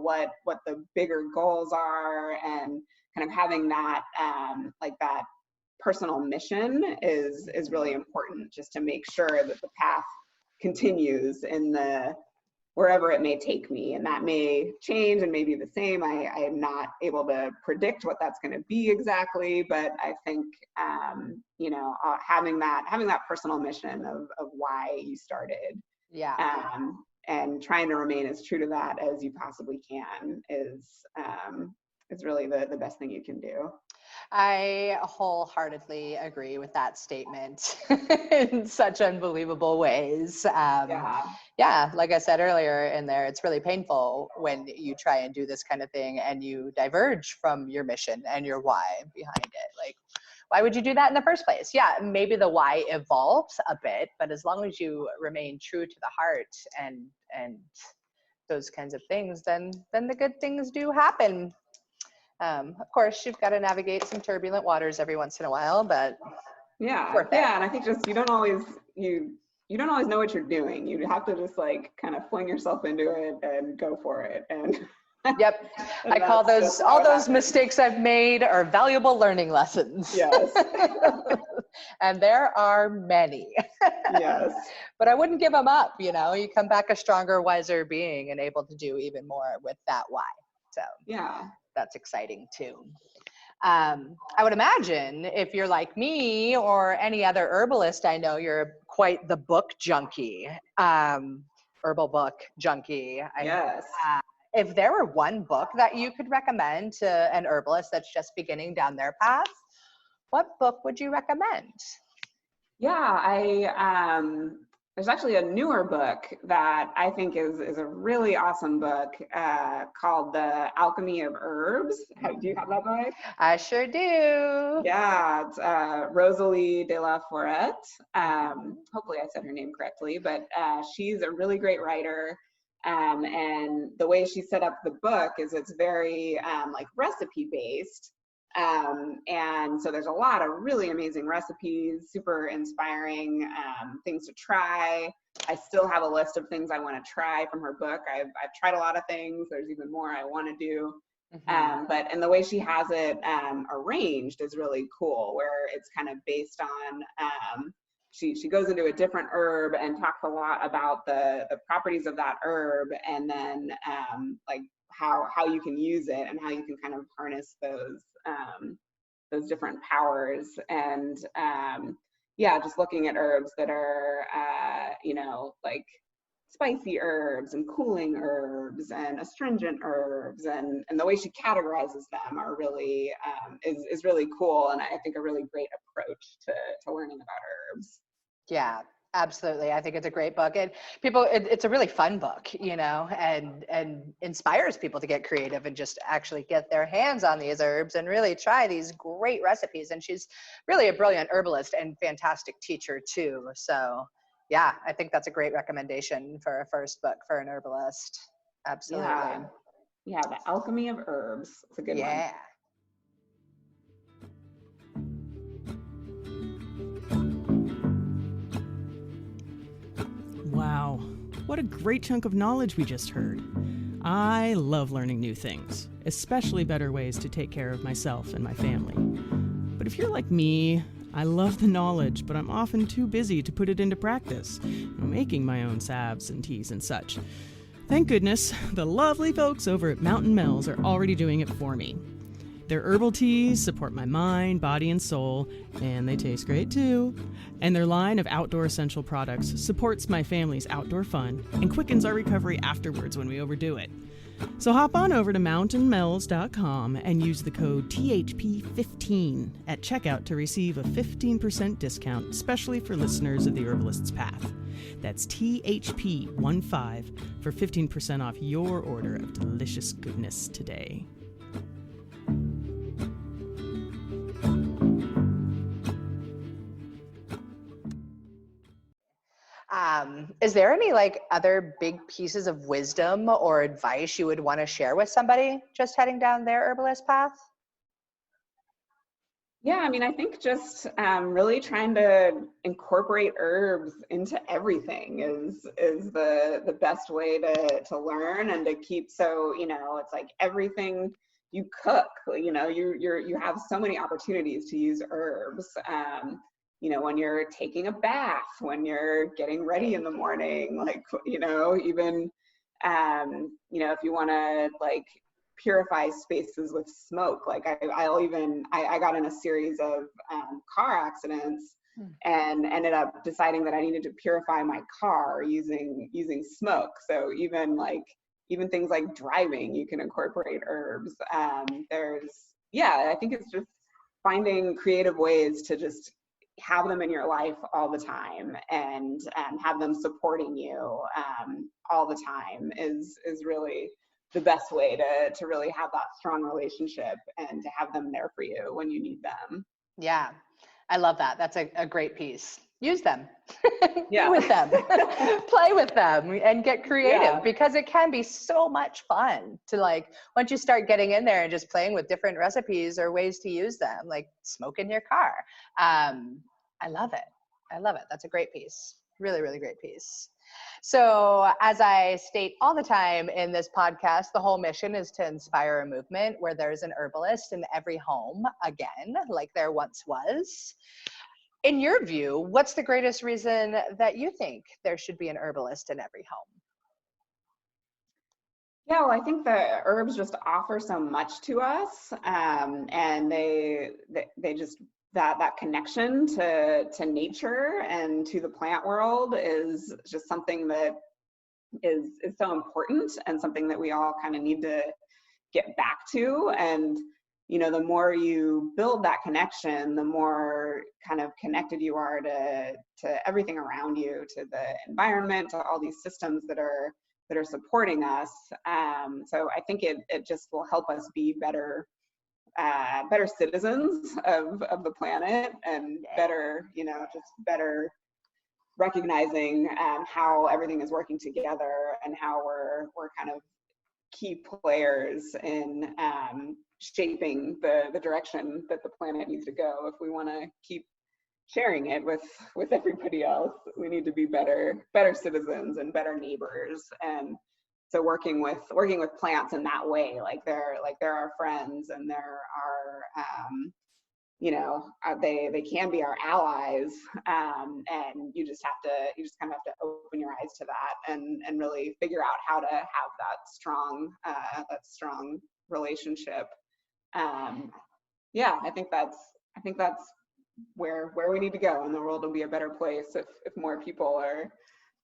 what the bigger goals are, and kind of having that, like, that personal mission is really important, just to make sure that the path continues in wherever it may take me. And that may change and may be the same. I am not able to predict what that's going to be exactly, but I think, having that personal mission of why you started, and trying to remain as true to that as you possibly can is really the best thing you can do. I wholeheartedly agree with that statement in such unbelievable ways. Like I said earlier in there, it's really painful when you try and do this kind of thing and you diverge from your mission and your why behind it. Like, why would you do that in the first place? Yeah, maybe the why evolves a bit, but as long as you remain true to the heart and those kinds of things, then the good things do happen. Of course, you've got to navigate some turbulent waters every once in a while, but and I think just you don't always know what you're doing. You have to just, like, kind of fling yourself into it and go for it. And yep, I call those mistakes I've made are valuable learning lessons. Yes. And there are many. Yes. But I wouldn't give them up. You come back a stronger, wiser being and able to do even more with that why. So Yeah. that's exciting too. I would imagine if you're like me or any other herbalist I know, you're quite the book junkie, herbal book junkie. Yes. If there were one book that you could recommend to an herbalist that's just beginning down their path, what book would you recommend? Yeah, there's actually a newer book that I think is a really awesome book called The Alchemy of Herbs. Do you have that book? I sure do. Yeah, it's Rosalie de la Forêt. Hopefully I said her name correctly, but she's a really great writer. And the way she set up the book is it's very like recipe based. And so there's a lot of really amazing recipes, super inspiring things to try. I still have a list of things I want to try from her book. I've tried a lot of things. There's even more I want to do. And the way she has it arranged is really cool, where it's kind of based on, she goes into a different herb and talks a lot about the properties of that herb, and then like how you can use it and how you can kind of harness those different powers. And yeah, just looking at herbs that are like spicy herbs and cooling herbs and astringent herbs, and the way she categorizes them are really is really cool, and I think a really great approach to learning about herbs. Yeah, absolutely. I think it's a great book, and it's a really fun book, and inspires people to get creative and just actually get their hands on these herbs and really try these great recipes. And she's really a brilliant herbalist and fantastic teacher too. So yeah, I think that's a great recommendation for a first book for an herbalist. Absolutely. Yeah, The Alchemy of Herbs. It's a good one. Yeah. Wow, what a great chunk of knowledge we just heard. I love learning new things, especially better ways to take care of myself and my family. But if you're like me, I love the knowledge, but I'm often too busy to put it into practice, making my own salves and teas and such. Thank goodness, the lovely folks over at Mountain Mills are already doing it for me. Their herbal teas support my mind, body, and soul, and they taste great too. And their line of outdoor essential products supports my family's outdoor fun and quickens our recovery afterwards when we overdo it. So hop on over to mountainmells.com and use the code THP15 at checkout to receive a 15% discount, especially for listeners of the Herbalist's Path. That's THP15 for 15% off your order of delicious goodness today. Is there any other big pieces of wisdom or advice you would want to share with somebody just heading down their herbalist path? Yeah, I mean, I think just really trying to incorporate herbs into everything is the best way to learn and to keep. So it's like everything you cook, you have so many opportunities to use herbs. When you're taking a bath, when you're getting ready in the morning, even if you want to purify spaces with smoke. I got in a series of car accidents and ended up deciding that I needed to purify my car using smoke. So even things like driving, you can incorporate herbs. I think it's just finding creative ways to just have them in your life all the time and have them supporting you all the time is really the best way to really have that strong relationship and to have them there for you when you need them. Yeah, I love that. That's a great piece. Use them. Yeah. Be with them. Play with them and get creative, because it can be so much fun to once you start getting in there and just playing with different recipes or ways to use them, like smoke in your car. I love it. That's a great piece. Really, really great piece. So as I state all the time in this podcast, the whole mission is to inspire a movement where there's an herbalist in every home again, like there once was. In your view, what's the greatest reason that you think there should be an herbalist in every home? Yeah, well, I think the herbs just offer so much to us, and they just that connection to nature and to the plant world is just something that is so important, and something that we all kind of need to get back to. And the more you build that connection, the more kind of connected you are to everything around you, to the environment, to all these systems that are supporting us. So I think it just will help us be better citizens of the planet, and better, just better recognizing how everything is working together, and how we're kind of key players in shaping the direction that the planet needs to go. If we want to keep sharing it with everybody else, we need to be better citizens and better neighbors. And so working with plants in that way, like they're our friends, and they're our they can be our allies, and you just kind of have to open your eyes to that, and really figure out how to have that strong relationship. I think that's where we need to go, and the world will be a better place if more people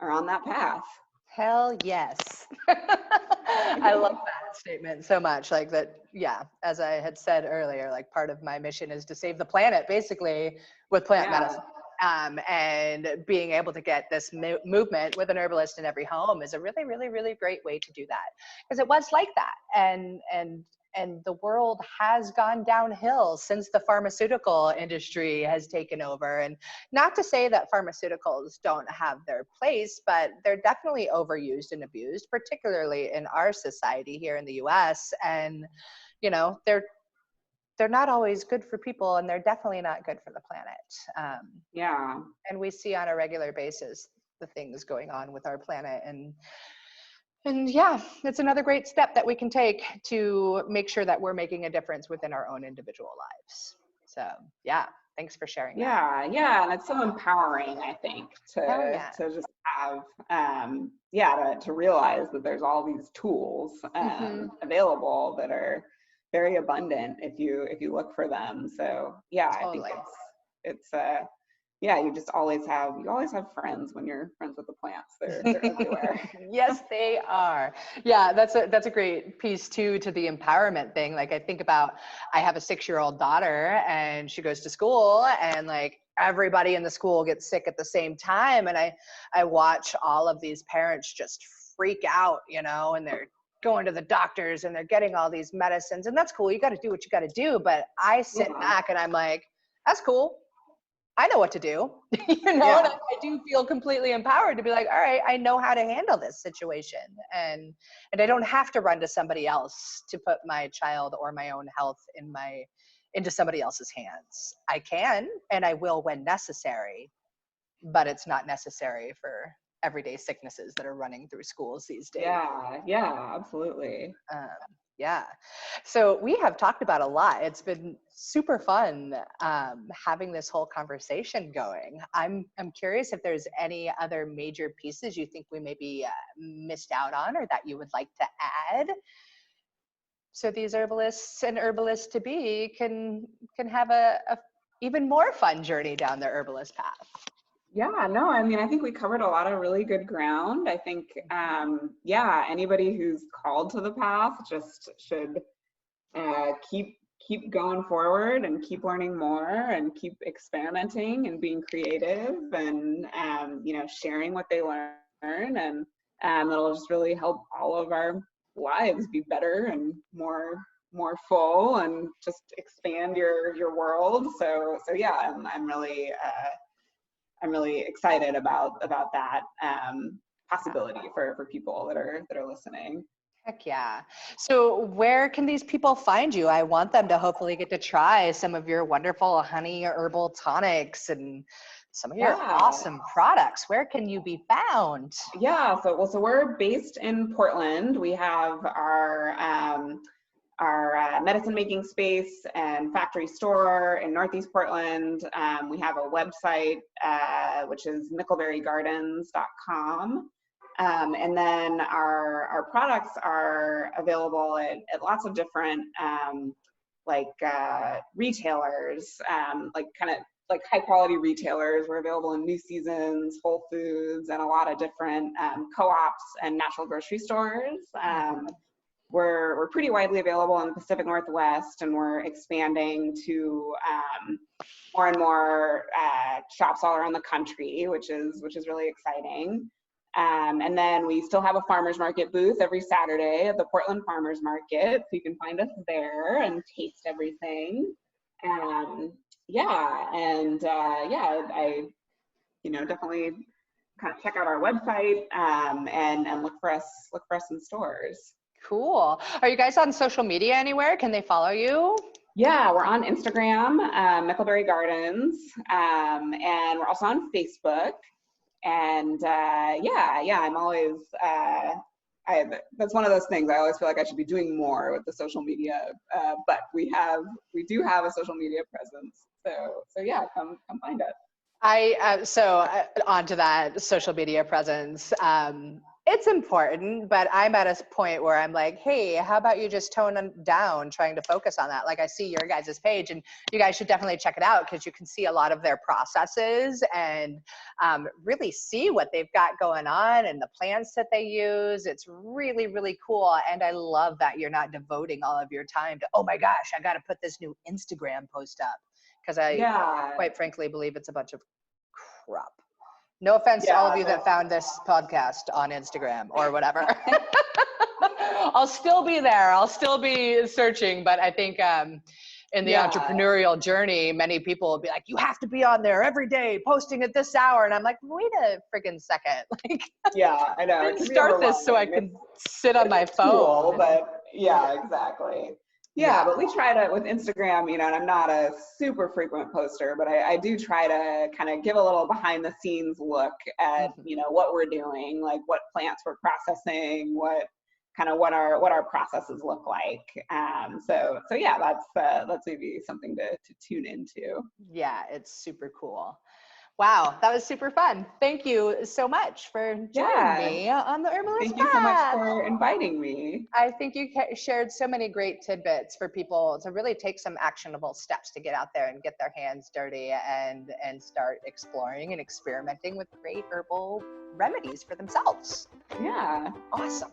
are on that path. Hell yes. I love that statement so much. Like that, yeah, as I had said earlier, like part of my mission is to save the planet, basically, with plant medicine. And being able to get this movement with an herbalist in every home is a really, really, really great way to do that. Because it was like that. And the world has gone downhill since the pharmaceutical industry has taken over. And not to say that pharmaceuticals don't have their place, but they're definitely overused and abused, particularly in our society here in the US. And, they're not always good for people, and they're definitely not good for the planet. And we see on a regular basis the things going on with our planet. And yeah, it's another great step that we can take to make sure that we're making a difference within our own individual lives. So yeah, thanks for sharing that. Yeah, and it's so empowering, I think, to just have to realize that there's all these tools available that are very abundant if you look for them. So totally. I think it's you just always have friends when you're friends with the plants. They're everywhere. Yes, they are. Yeah, that's a great piece too, to the empowerment thing. Like I think about, I have a 6-year-old daughter, and she goes to school, and like everybody in the school gets sick at the same time. And I watch all of these parents just freak out, and they're going to the doctors, and they're getting all these medicines, and that's cool. You got to do what you got to do. But I sit back and I'm like, that's cool. I know what to do, And I do feel completely empowered to be like, all right, I know how to handle this situation. And I don't have to run to somebody else to put my child or my own health into somebody else's hands. I can, and I will when necessary, but it's not necessary for everyday sicknesses that are running through schools these days. Yeah, absolutely. So we have talked about a lot. It's been super fun having this whole conversation going. I'm curious if there's any other major pieces you think we maybe missed out on, or that you would like to add, so these herbalists and herbalists to be can have a even more fun journey down the herbalist path. I think we covered a lot of really good ground. I think, anybody who's called to the path just should keep going forward, and keep learning more, and keep experimenting, and being creative, and sharing what they learn, and it'll just really help all of our lives be better and more full, and just expand your world. So I'm really excited about that possibility for people that are listening. Heck yeah. So where can these people find you? I want them to hopefully get to try some of your wonderful honey herbal tonics and some of your awesome products. Where can you be found? So we're based in Portland. We have our medicine making space and factory store in Northeast Portland. We have a website, which is mickelberrygardens.com. And then our products are available at lots of different retailers, like high quality retailers. We're available in New Seasons, Whole Foods, and a lot of different co-ops and natural grocery stores. We're pretty widely available in the Pacific Northwest, and we're expanding to more and more shops all around the country, which is really exciting. And then we still have a farmers market booth every Saturday at the Portland Farmers Market, so you can find us there and taste everything. I definitely kind of check out our website and look for us in stores. Cool. Are you guys on social media anywhere? Can they follow you? Yeah, we're on Instagram, Mickelberry Gardens, and we're also on Facebook. And I'm always, that's one of those things. I always feel like I should be doing more with the social media, but we do have a social media presence. So yeah, come find us. Onto that social media presence. It's important, but I'm at a point where I'm like, hey, how about you just tone down trying to focus on that? Like, I see your guys' page, and you guys should definitely check it out, because you can see a lot of their processes and really see what they've got going on and the plants that they use. It's really, really cool. And I love that you're not devoting all of your time to, oh my gosh, I got to put this new Instagram post up, because I quite frankly believe it's a bunch of crap. No offense to all of you that found this podcast on Instagram or whatever. I'll still be there. I'll still be searching. But I think in the entrepreneurial journey, many people will be like, you have to be on there every day posting at this hour. And I'm like, wait a friggin' second. Like, yeah, I know. Start this so I can sit on my phone. Cool, but yeah, exactly. Yeah, but we try to, with Instagram, and I'm not a super frequent poster, but I do try to kind of give a little behind the scenes look at, what we're doing, like what plants we're processing, what our processes look like. So yeah, that's maybe something to tune into. Yeah, it's super cool. Wow, that was super fun. Thank you so much for joining me on the Herbalist Thank you so much for inviting me. I think you shared so many great tidbits for people to really take some actionable steps to get out there and get their hands dirty and start exploring and experimenting with great herbal remedies for themselves. Yeah. Awesome.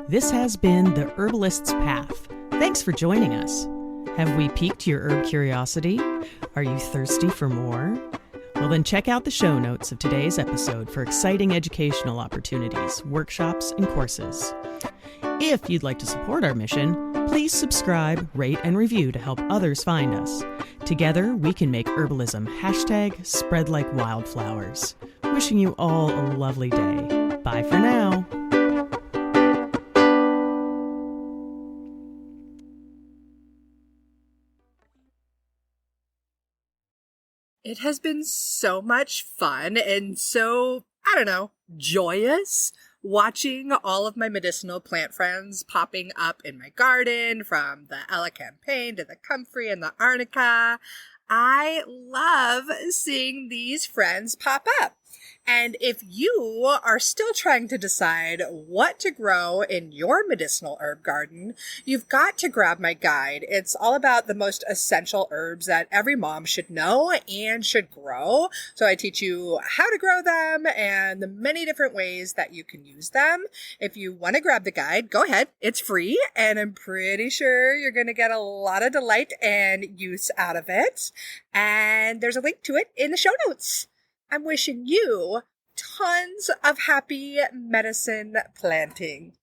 This has been The Herbalist's Path. Thanks for joining us. Have we piqued your herb curiosity? Are you thirsty for more? Well, then check out the show notes of today's episode for exciting educational opportunities, workshops, and courses. If you'd like to support our mission, please subscribe, rate, and review to help others find us. Together, we can make herbalism #spread like wildflowers. Wishing you all a lovely day. Bye for now. It has been so much fun and so, joyous watching all of my medicinal plant friends popping up in my garden, from the Elecampane to the comfrey and the arnica. I love seeing these friends pop up. And if you are still trying to decide what to grow in your medicinal herb garden, you've got to grab my guide. It's all about the most essential herbs that every mom should know and should grow. So I teach you how to grow them and the many different ways that you can use them. If you want to grab the guide, go ahead. It's free, and I'm pretty sure you're going to get a lot of delight and use out of it. And there's a link to it in the show notes. I'm wishing you tons of happy medicine planting.